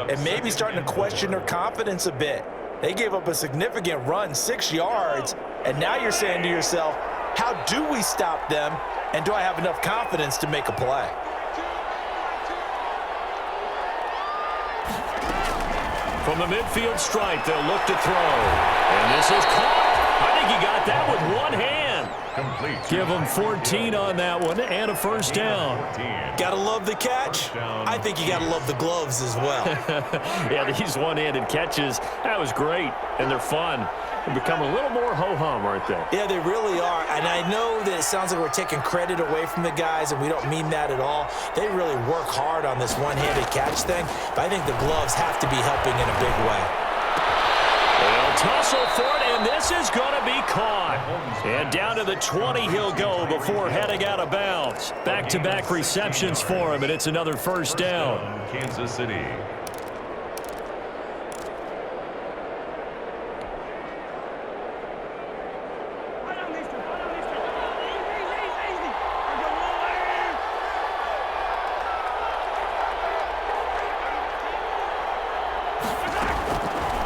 and maybe starting to question their confidence a bit. They gave up a significant run, 6 yards, and now you're saying to yourself, how do we stop them, and do I have enough confidence to make a play? From the midfield stripe, they'll look to throw. And this is caught. I think he got that with one hand. Complete. Give him 14 on that one and a first down. Gotta love the catch. I think you gotta love the gloves as well. Yeah, these one-handed catches, that was great, and they're fun. They become a little more ho-hum, aren't they? Yeah, they really are. And I know that it sounds like we're taking credit away from the guys, and we don't mean that at all. They really work hard on this one-handed catch thing, but I think the gloves have to be helping in a big way. They'll tussle for it, and this is going to be caught. And down to the 20 he'll go before heading out of bounds. Back-to-back receptions for him, and it's another first down. Kansas City.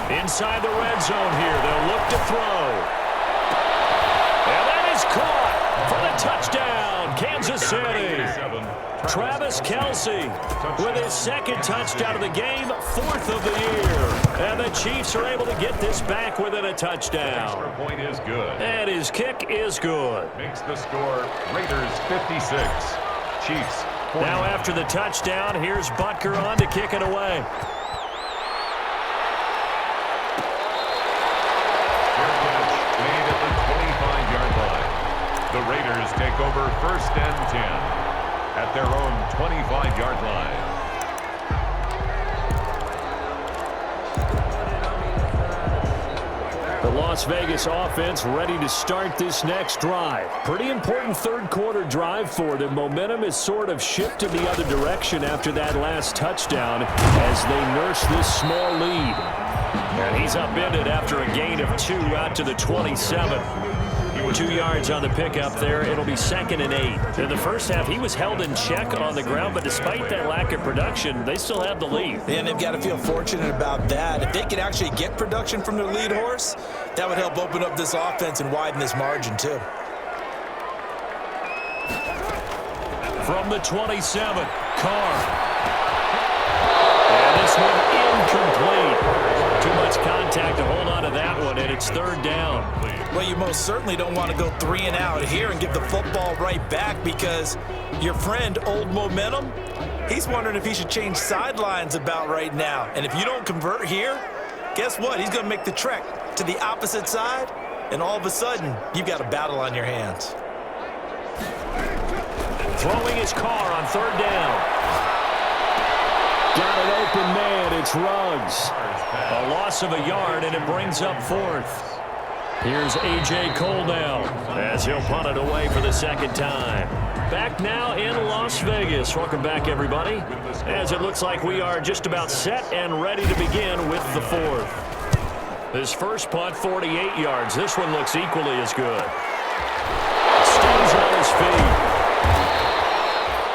Inside the red zone here, they'll look to throw. And that is caught for the touchdown, Kansas City. Travis Kelce with his second touchdown of the game, fourth of the year. And the Chiefs are able to get this back within a touchdown. Extra point is good. And his kick is good. Makes the score Raiders 56. Chiefs 49. Now after the touchdown, here's Butker on to kick it away. The Raiders take over first and 10 at their own 25-yard line. The Las Vegas offense ready to start this next drive. Pretty important third-quarter drive for them. Momentum is sort of shifted the other direction after that last touchdown as they nurse this small lead. And he's upended after a gain of 2 out to the 27. 2 yards on the pickup there. It'll be 2nd and 8. In the first half, he was held in check on the ground, but despite that lack of production, they still have the lead. And they've got to feel fortunate about that. If they could actually get production from their lead horse, that would help open up this offense and widen this margin, too. From the 27, Carr. And this one incomplete. Too much contact to hold on to that one, and it's third down. Well, you most certainly don't want to go 3 and out here and give the football right back because your friend, Old Momentum, he's wondering if he should change sidelines about right now. And if you don't convert here, guess what? He's going to make the trek to the opposite side, and all of a sudden, you've got a battle on your hands. Throwing his Carr on third down. Got an open man. It's Ruggs. A loss of a yard, and it brings up fourth. Here's A.J. Cole now as he'll punt it away for the second time. Back now in Las Vegas. Welcome back, everybody, as it looks like we are just about set and ready to begin with the fourth. His first punt, 48 yards. This one looks equally as good. Stays on his feet.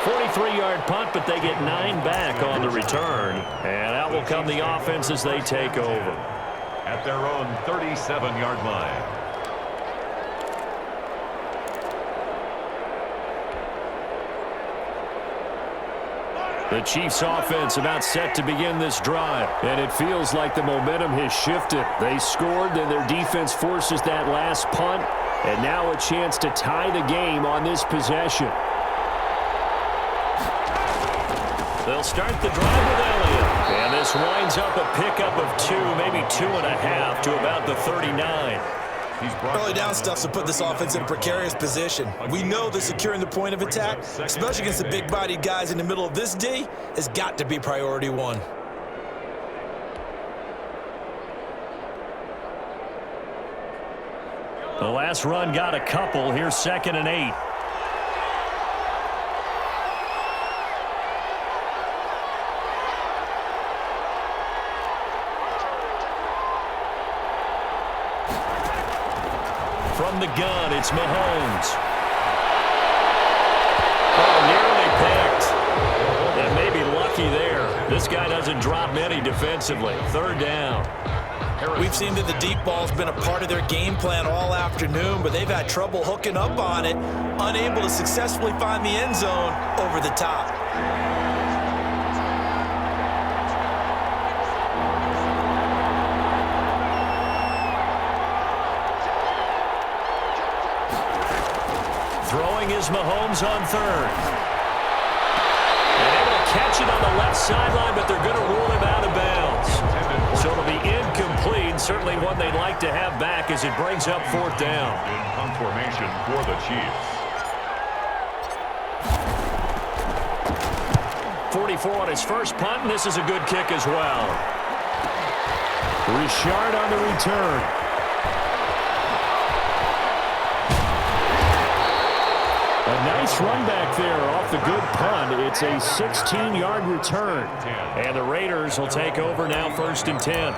43-yard punt, but they get 9 back on the return. And out will come the offense as they take over. At their own 37-yard line. The Chiefs offense about set to begin this drive, and it feels like the momentum has shifted. They scored, then their defense forces that last punt, and now a chance to tie the game on this possession. They'll start the drive with Elliott. And this winds up a pickup of 2, maybe 2.5 to about the 39. Early down stuff's to put this offense in a precarious position. We know that securing the point of attack, especially against the big-bodied guys in the middle of this D, has got to be priority one. The last run got a couple. Here's 2nd and 8. From the gun, it's Mahomes. Oh, nearly picked. And maybe lucky there. This guy doesn't drop many defensively. Third down. We've seen that the deep ball's been a part of their game plan all afternoon, but they've had trouble hooking up on it, unable to successfully find the end zone over the top. Throwing is Mahomes on third. And able to catch it on the left sideline, but they're going to rule him out of bounds. So it'll be incomplete. Certainly one they'd like to have back as it brings up fourth down. In punt formation for the Chiefs. 44 on his first punt, and this is a good kick as well. Richard on the return. A nice run back there off the good punt. It's a 16-yard return. And the Raiders will take over now, 1st and 10.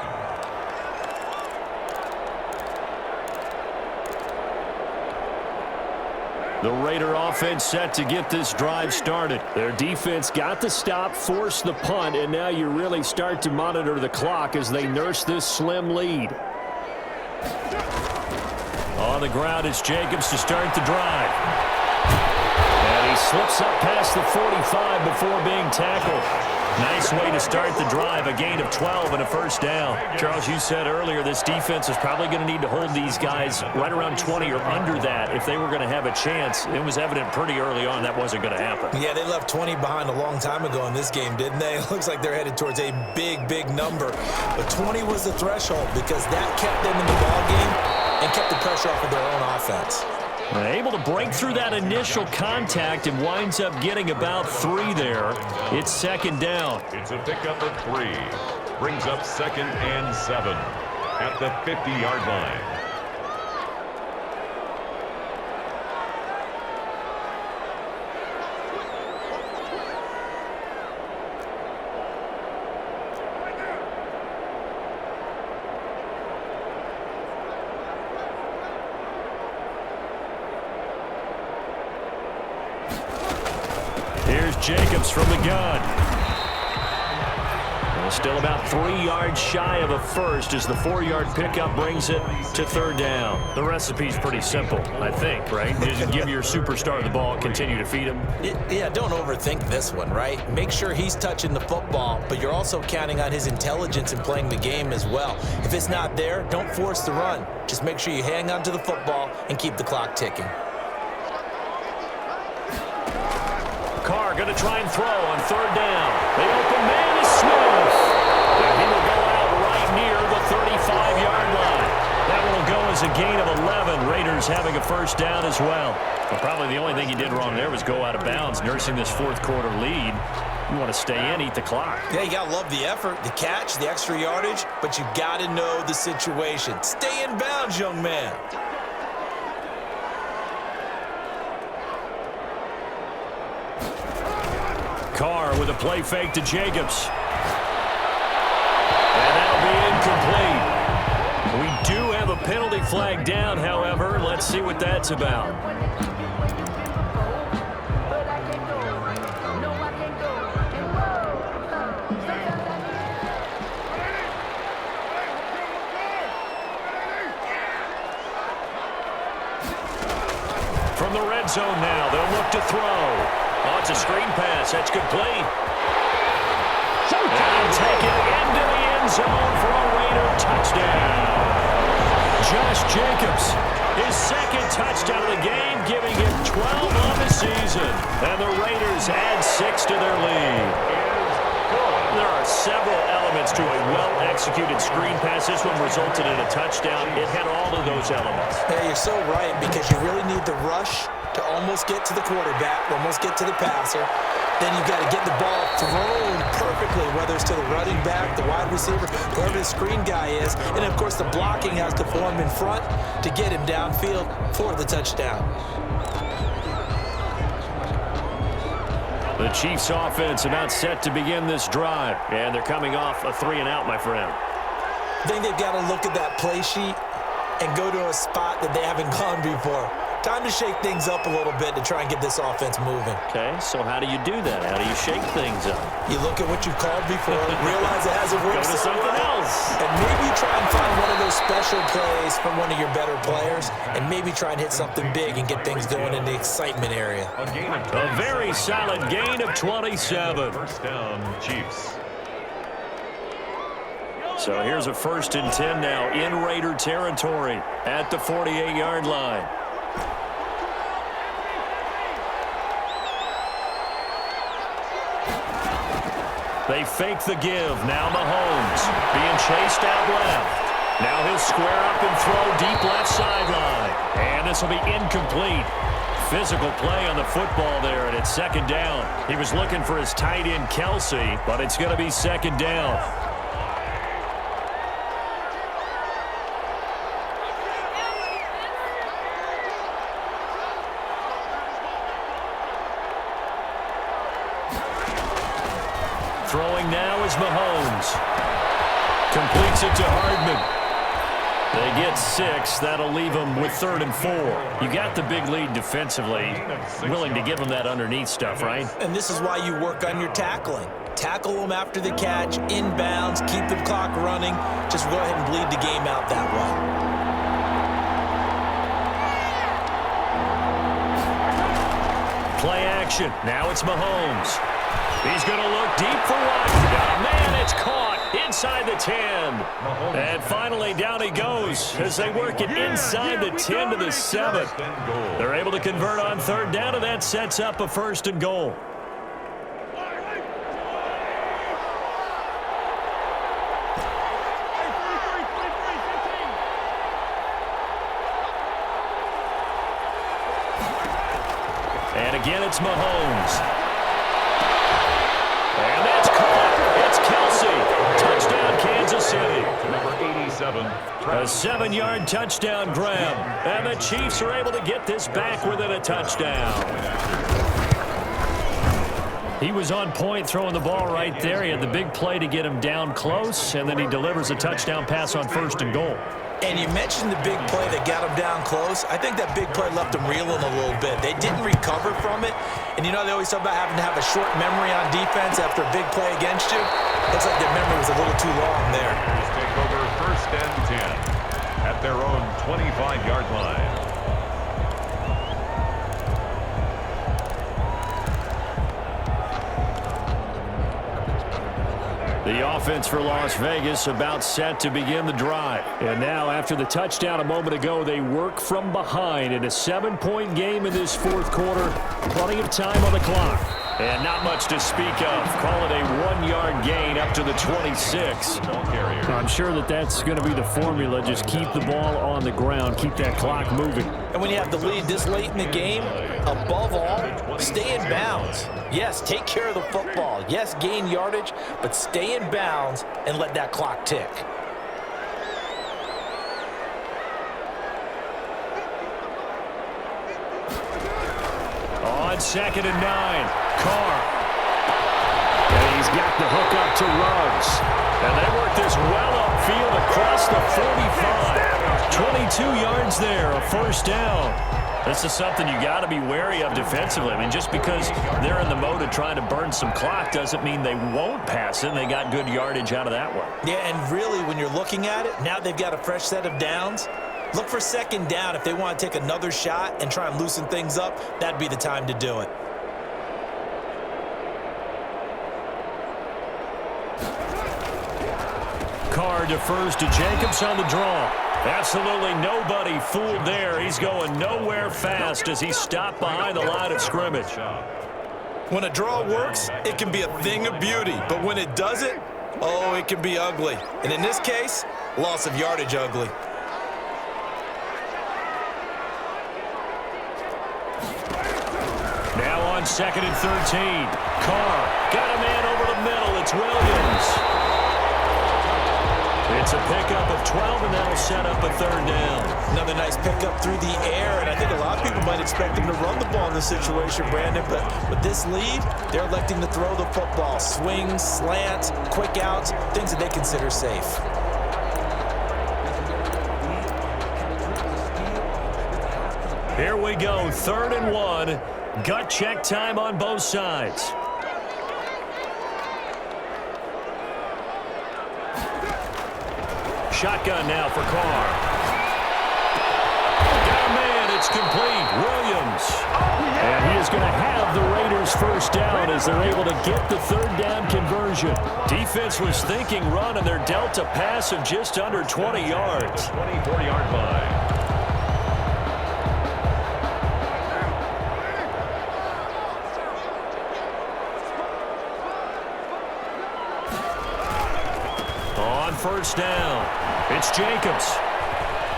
The Raider offense set to get this drive started. Their defense got the stop, forced the punt, and now you really start to monitor the clock as they nurse this slim lead. On the ground, it's Jacobs to start the drive. And he slips up past the 45 before being tackled. Nice way to start the drive, a gain of 12 and a first down. Charles, you said earlier this defense is probably going to need to hold these guys right around 20 or under that if they were going to have a chance. It was evident pretty early on that wasn't going to happen. Yeah, they left 20 behind a long time ago in this game, didn't they? It looks like they're headed towards a big, big number. But 20 was the threshold because that kept them in the ballgame and kept the pressure off of their own offense. Able to break through that initial contact and winds up getting about 3 there. It's 2nd down. It's a pickup of 3. Brings up 2nd and 7 at the 50-yard line. Here's Jacobs from the gun. Well, still about 3 yards shy of a first as the 4-yard pickup brings it to 3rd down. The recipe's pretty simple, I think, right? Just give your superstar the ball, continue to feed him. Yeah, don't overthink this one, right? Make sure he's touching the football, but you're also counting on his intelligence in playing the game as well. If it's not there, don't force the run. Just make sure you hang on to the football and keep the clock ticking. Carr going to try and throw on 3rd down. The open man is Smith. And he will go out right near the 35-yard line. That one will go as a gain of 11. Raiders having a first down as well. But probably the only thing he did wrong there was go out of bounds, nursing this 4th quarter lead. You want to stay in, eat the clock. Yeah, you got to love the effort, the catch, the extra yardage, but you got to know the situation. Stay in bounds, young man. Carr with a play fake to Jacobs. And that'll be incomplete. We do have a penalty flag down, however. Let's see what that's about. From the red zone now, they'll look to throw. Oh, it's a screen pass. That's complete. And he'll take it into the end zone for a Raider touchdown. Josh Jacobs, his 2nd touchdown of the game, giving him 12 on the season. And the Raiders add 6 to their lead. There are several elements to a well-executed screen pass. This one resulted in a touchdown. It had all of those elements. Yeah, you're so right, because you really need the rush to almost get to the quarterback, almost get to the passer. Then you've got to get the ball thrown perfectly, whether it's to the running back, the wide receiver, whoever the screen guy is. And, of course, the blocking has to form in front to get him downfield for the touchdown. The Chiefs offense about set to begin this drive. And they're coming off a 3-and-out, my friend. I think they've got to look at that play sheet and go to a spot that they haven't gone before. Time to shake things up a little bit to try and get this offense moving. Okay, so how do you do that? How do you shake things up? You look at what you've called before, realize it hasn't worked. Go to something else. And maybe try and find one of those special plays from one of your better players, and maybe try and hit something big and get things going in the excitement area. A very solid gain of 27. First down, Chiefs. So here's a 1st and 10 now in Raider territory at the 48-yard line. They fake the give. Now Mahomes being chased out left. Now he'll square up and throw deep left sideline. And this will be incomplete. Physical play on the football there, and it's second down. He was looking for his tight end, Kelsey, but it's going to be second down. Throwing now is Mahomes. Completes it to Hardman. They get 6. That'll leave them with 3rd and 4. You got the big lead defensively. Willing to give them that underneath stuff, right? And this is why you work on your tackling. Tackle them after the catch, inbounds, keep the clock running. Just go ahead and bleed the game out that way. Play action. Now it's Mahomes. He's going to look deep for one. Oh, man, it's caught inside the 10. And finally, down he goes as they work it inside the 10 to the 7. They're able to convert on 3rd down, and that sets up a 1st and goal. And again, it's Mahomes. And that's caught. It's Kelsey. Touchdown, Kansas City. Number 87. A 7-yard touchdown grab. And the Chiefs are able to get this back within a touchdown. He was on point throwing the ball right there. He had the big play to get him down close, and then he delivers a touchdown pass on 1st and goal. And you mentioned the big play that got him down close. I think that big play left him reeling a little bit. They didn't recover from it. And you know they always talk about having to have a short memory on defense after a big play against you. Looks like their memory was a little too long there. Take over 1st and 10 at their own 25-yard line. The offense for Las Vegas about set to begin the drive. And now, after the touchdown a moment ago, they work from behind in a 7-point game in this 4th quarter. Plenty of time on the clock. And not much to speak of. Call it a 1-yard gain up to the 26. I'm sure that's going to be the formula. Just keep the ball on the ground. Keep that clock moving. And when you have the lead this late in the game, above all, stay in bounds. Yes, take care of the football. Yes, gain yardage, but stay in bounds and let that clock tick. On 2nd and 9, Carr. And he's got the hook up to Ruggs. And they work this well upfield across the 45. 22 yards there, a 1st down. This is something you got to be wary of defensively. I mean, just because they're in the mode of trying to burn some clock doesn't mean they won't pass it, and they got good yardage out of that one. Yeah, and really, when you're looking at it, now they've got a fresh set of downs. Look for 2nd down. If they want to take another shot and try and loosen things up, that'd be the time to do it. Carr defers to Jacobs on the draw. Absolutely nobody fooled there. He's going nowhere fast as he stopped behind the line of scrimmage. When a draw works, it can be a thing of beauty. But when it doesn't, oh, it can be ugly. And in this case, loss of yardage ugly. Now on 2nd and 13. Carr got a man over the middle. It's Williams. It's a pickup of 12, and that'll set up a 3rd down. Another nice pickup through the air, and I think a lot of people might expect him to run the ball in this situation, Brandon, but with this lead, they're electing to throw the football. Swings, slants, quick outs, things that they consider safe. Here we go, 3rd and 1. Gut check time on both sides. Shotgun now for Carr. Got a man, it's complete. Williams. And he is going to have the Raiders 1st down as they're able to get the 3rd down conversion. Defense was thinking run, and they're dealt a pass of just under 20 yards. 24-yard line. first down. It's Jacobs.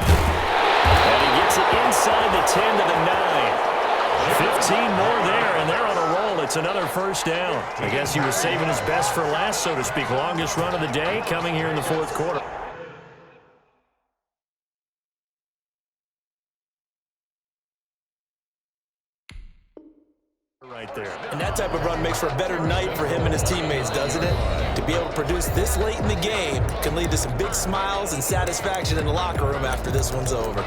And he gets it inside the 10 to the 9. 15 more there, and they're on a roll. It's another first down. I guess he was saving his best for last, so to speak. Longest run of the day coming here in the fourth quarter. Right there. And that type of run makes for a better night for him and his teammates, doesn't it? To be able to produce this late in the game can lead to some big smiles and satisfaction in the locker room after this one's over.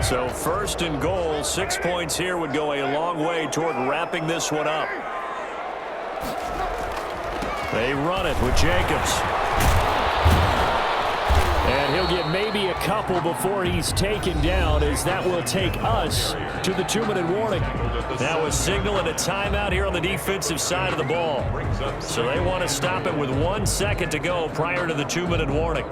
So first and goal, 6 points here would go a long way toward wrapping this one up. They run it with Jacobs. And he'll get maybe a couple before he's taken down, as that will take us to the 2-minute warning. Now a signal and a timeout here on the defensive side of the ball. So they want to stop it with 1 second to go prior to the 2-minute warning.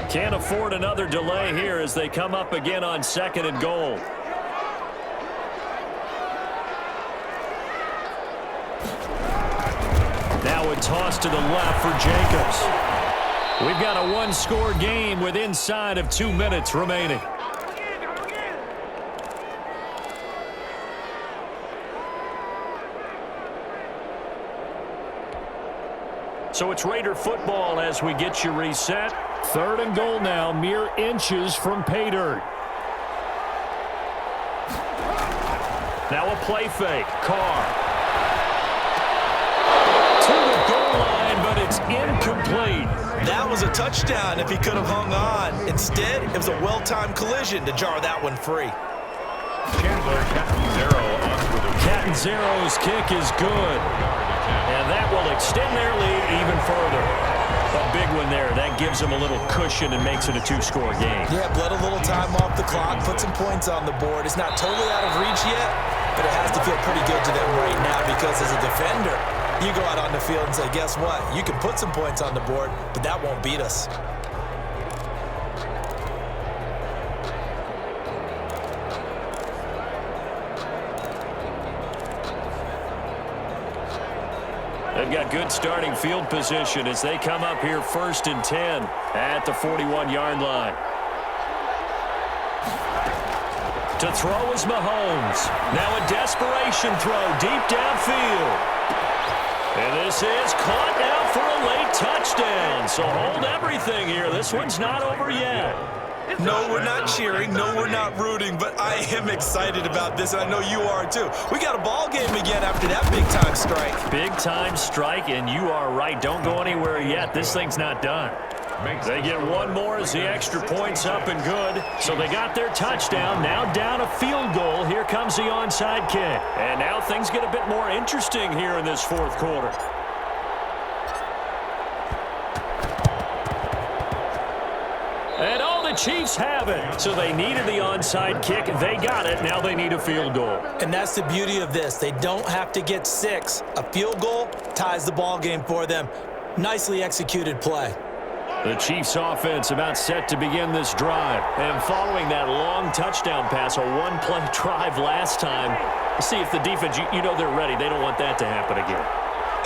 Can't afford another delay here as they come up again on 2nd and goal. Now a toss to the left for Jacobs. We've got a one-score game with inside of 2 minutes remaining. So it's Raider football as we get you reset. 3rd and goal now, mere inches from pay dirt. Now a play fake. Carr. To the goal line, but it's incomplete. That was a touchdown if he could have hung on. Instead, it was a well-timed collision to jar that one free. Catanzaro's kick is good. And that will extend their lead even further. A big one there. That gives them a little cushion and makes it a 2-score game. Yeah, let a little time off the clock, put some points on the board. It's not totally out of reach yet, but it has to feel pretty good to them right now because as a defender, you go out on the field and say, guess what? You can put some points on the board, but that won't beat us. They've got good starting field position as they come up here 1st and 10 at the 41-yard line. To throw is Mahomes. Now a desperation throw deep downfield. And this is caught now for a late touchdown. So hold everything here. This one's not over yet. No, we're not cheering. No, we're not rooting. But I am excited about this, and I know you are too. We got a ball game again after that big-time strike. Big-time strike, and you are right. Don't go anywhere yet. This thing's not done. They get one more as the extra point's up and good. So they got their touchdown. Now down a field goal. Here comes the onside kick. And now things get a bit more interesting here in this 4th quarter. And all the Chiefs have it. So they needed the onside kick. They got it. Now they need a field goal. And that's the beauty of this. They don't have to get 6. A field goal ties the ball game for them. Nicely executed play. The Chiefs offense about set to begin this drive. And following that long touchdown pass, a one-play drive last time, see if the defense, you know they're ready. They don't want that to happen again.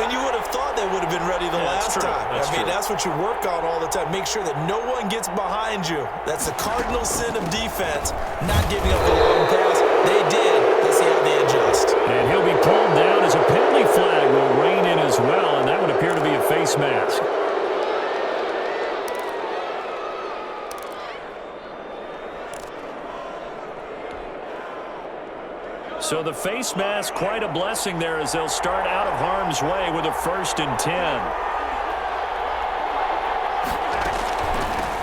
And you would have thought they would have been ready the last time. That's what you work on all the time. Make sure that no one gets behind you. That's the cardinal sin of defense, not giving up the long pass. They did. Let's see how they adjust. And he'll be pulled down as a penalty flag will rein in as well, and that would appear to be a face mask. So the face mask, quite a blessing there as they'll start out of harm's way with a 1st and 10.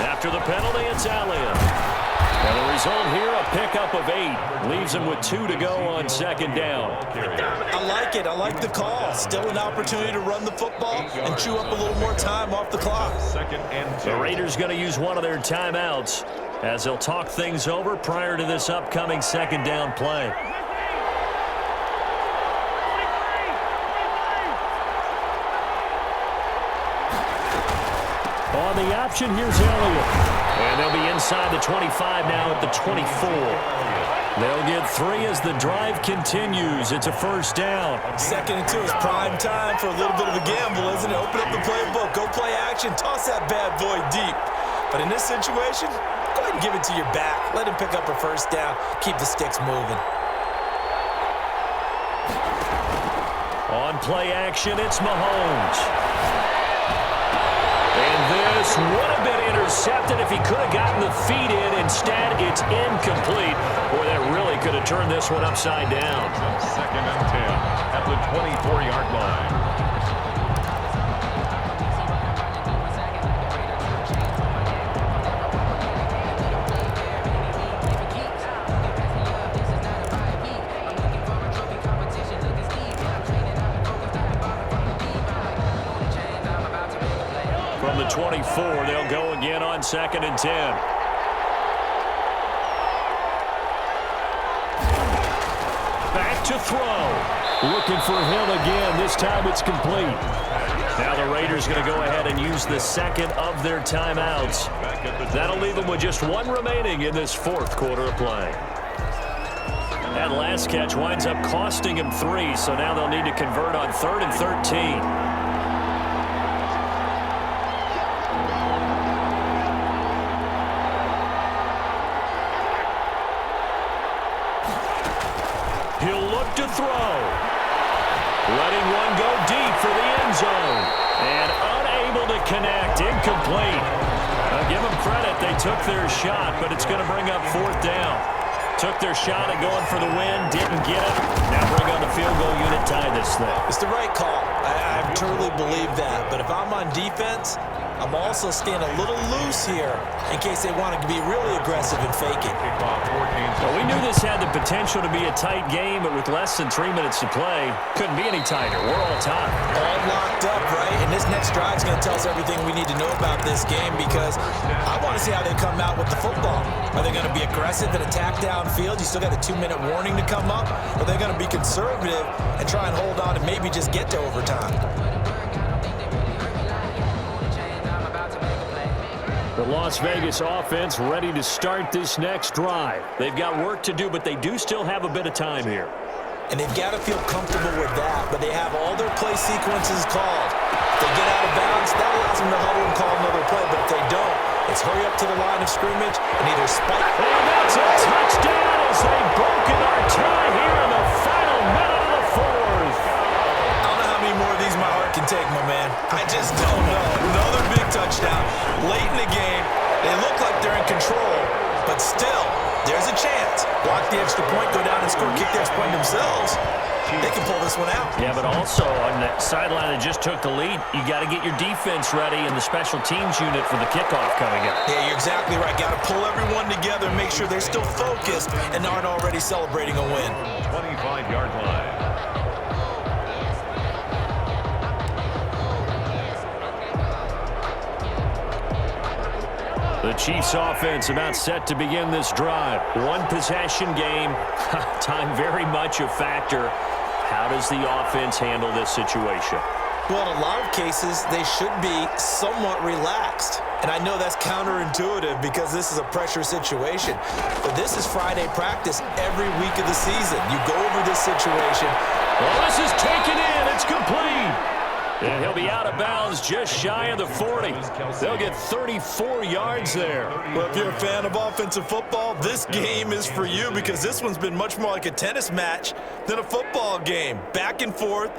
After the penalty, it's Elliott. And the result here, a pickup of 8. Leaves him with 2 to go on 2nd down. I like it. I like the call. Still an opportunity to run the football and chew up a little more time off the clock. 2nd and 2. The Raiders going to use one of their timeouts as they'll talk things over prior to this upcoming 2nd down play. On the option, here's Elliott. And they'll be inside the 25 now at the 24. They'll get 3 as the drive continues. It's a 1st down. 2nd and 2 is prime time for a little bit of a gamble, isn't it? Open up the playbook, go play action, toss that bad boy deep. But in this situation, go ahead and give it to your back. Let him pick up a 1st down. Keep the sticks moving. On play action, it's Mahomes. And this would have been intercepted if he could have gotten the feet in. Instead, it's incomplete. Boy, that really could have turned this one upside down. 2nd and 10 at the 24-yard line. From the 24, they'll go again on 2nd and 10. Back to throw. Looking for Hill again. This time it's complete. Now the Raiders going to go ahead and use the 2nd of their timeouts. That'll leave them with just 1 remaining in this 4th quarter of play. That last catch winds up costing him 3, so now they'll need to convert on 3rd and 13. He'll look to throw. Letting one go deep for the end zone. And unable to connect. Incomplete. Give them credit. They took their shot, but it's going to bring up 4th down. Took their shot at going for the win. Didn't get it. Now bring on the field goal unit, tie this thing. It's the right call. I truly believe that. But if I'm on defense, I'm also staying a little loose here in case they want to be really aggressive and fake it. Well, we knew this had the potential to be a tight game, but with less than 3 minutes to play, couldn't be any tighter. We're all tied. All locked up, right? And this next drive is going to tell us everything we need to know about this game because I want to see how they come out with the football. Are they going to be aggressive and attack downfield? You still got a 2-minute warning to come up? Or are they going to be conservative and try and hold on and maybe just get to overtime? The Las Vegas offense ready to start this next drive. They've got work to do, but they do still have a bit of time here. And they've got to feel comfortable with that, but they have all their play sequences called. If they get out of bounds, that allows them to huddle and call another play, but if they don't, it's hurry up to the line of scrimmage and either spike. And that's a touchdown as they've broken our tie here in the final minute of the 4th. I don't know how many more of these my heart can take, my man. I just don't know. Another big touchdown late in the game. They look like they're in control, but still, there's a chance. Block the extra point, go down and score, kick the extra point themselves. They can pull this one out. Yeah, but also on the sideline that just took the lead, you got to get your defense ready and the special teams unit for the kickoff coming up. Yeah, you're exactly right. Got to pull everyone together and make sure they're still focused and aren't already celebrating a win. 25-yard line. The Chiefs offense about set to begin this drive. 1 possession game. Time very much a factor. How does the offense handle this situation? Well, in a lot of cases, they should be somewhat relaxed. And I know that's counterintuitive because this is a pressure situation. But this is Friday practice every week of the season. You go over this situation. Well, this is taken in. It's complete. And he'll be out of bounds just shy of the 40. They'll get 34 yards there. Well, if you're a fan of offensive football, this game is for you because this one's been much more like a tennis match than a football game. Back and forth,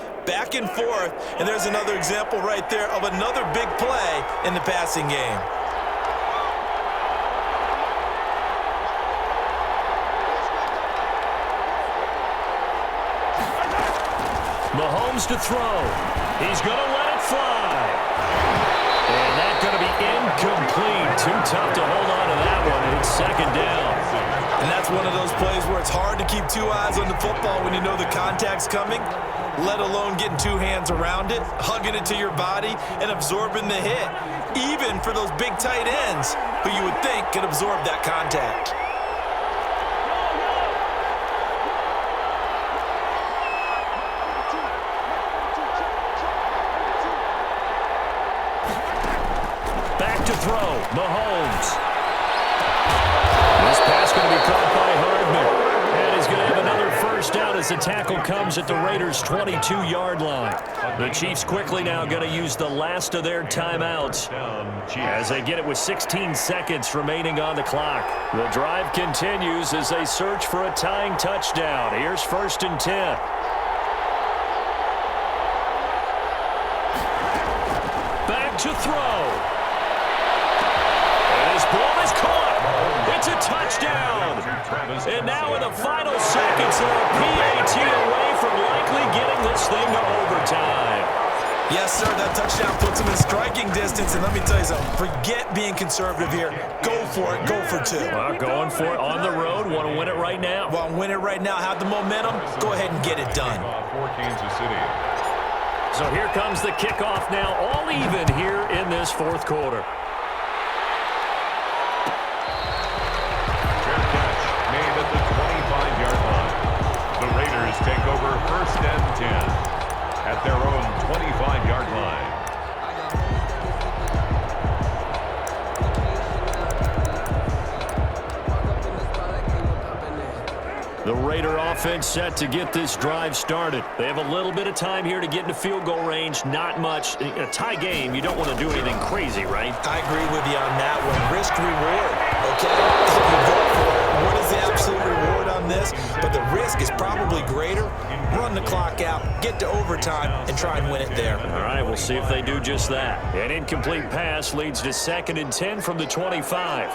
and there's another example right there of another big play in the passing game. Mahomes to throw. He's going to let it fly. And that's going to be incomplete. Too tough to hold on to that one, and it's second down. And that's one of those plays where it's hard to keep two eyes on the football when you know the contact's coming, let alone getting two hands around it, hugging it to your body, and absorbing the hit, even for those big tight ends who you would think could absorb that contact. Back to throw, Mahomes. This pass going to be caught by Hardman. And he's going to have another first down as the tackle comes at the Raiders' 22-yard line. The Chiefs quickly now going to use the last of their timeouts as they get it with 16 seconds remaining on the clock. The drive continues as they search for a tying touchdown. Here's 1st and 10. Back to throw. And his ball is caught. It's a touchdown. And now in the final seconds, they're a PAT away from likely getting this thing to overtime. Yes, sir, that touchdown puts them in striking distance. And let me tell you something, forget being conservative here. Go for it, go for two. Well, going for it on the road. Want to win it right now. Want to win it right now, have the momentum, go ahead and get it done. For Kansas City. So here comes the kickoff now, all even here in this fourth quarter. Take over 1st and 10 at their own 25-yard line. The Raider offense set to get this drive started. They have a little bit of time here to get into field goal range. Not much. A tie game, you don't want to do anything crazy, right? I agree with you on that one. Risk-reward, okay? You go for it. What is the absolute reward on this? But the risk is probably greater. Run the clock out, get to overtime, and try and win it there. All right, we'll see if they do just that. An incomplete pass leads to 2nd and 10 from the 25.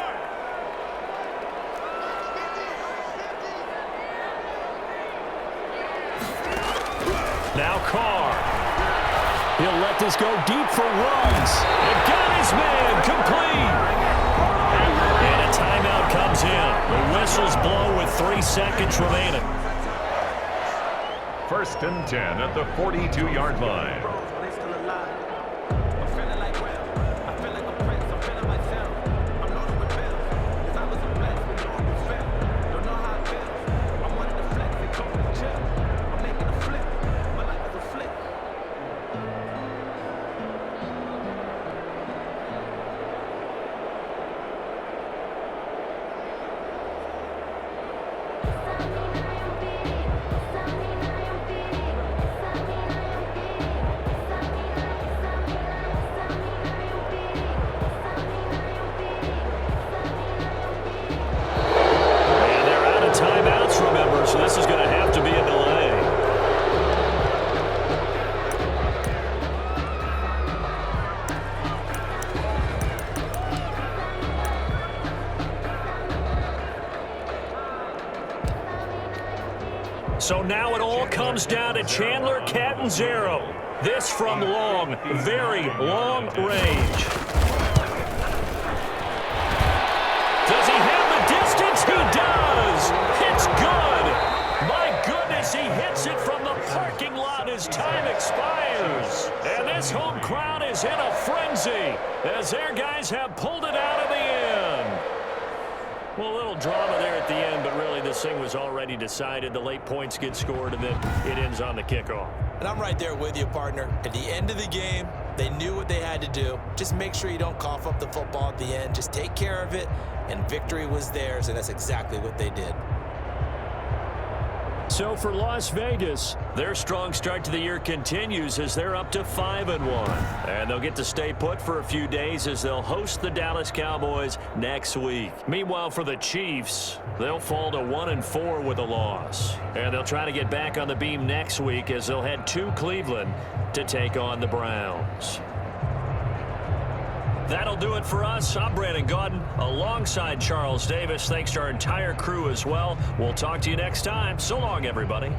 Now Carr. He'll let this go deep for runs. And got his man complete. And a timeout comes in. The whistles blow with 3 seconds remaining. 1st and 10 at the 42-yard line. So this is going to have to be a delay. So now it all comes down to Chandler Catanzaro. This from long, very long range. Does he have the distance? He does. It's good. My goodness, he hits it from the parking lot as time expires. And this home crowd is in a frenzy as their guys have pulled it out of the end. Well, a little drama there at the end, but really this thing was already decided. The late points get scored, and then it ends on the kickoff. And I'm right there with you, partner. At the end of the game, they knew what they had to do. Just make sure you don't cough up the football at the end. Just take care of it, and victory was theirs, and that's exactly what they did. So for Las Vegas, their strong start to the year continues as they're up to 5-1. And they'll get to stay put for a few days as they'll host the Dallas Cowboys next week. Meanwhile, for the Chiefs, they'll fall to 1-4 with a loss. And they'll try to get back on the beam next week as they'll head to Cleveland to take on the Browns. That'll do it for us. I'm Brandon Gaudin alongside Charles Davis. Thanks to our entire crew as well. We'll talk to you next time. So long, everybody.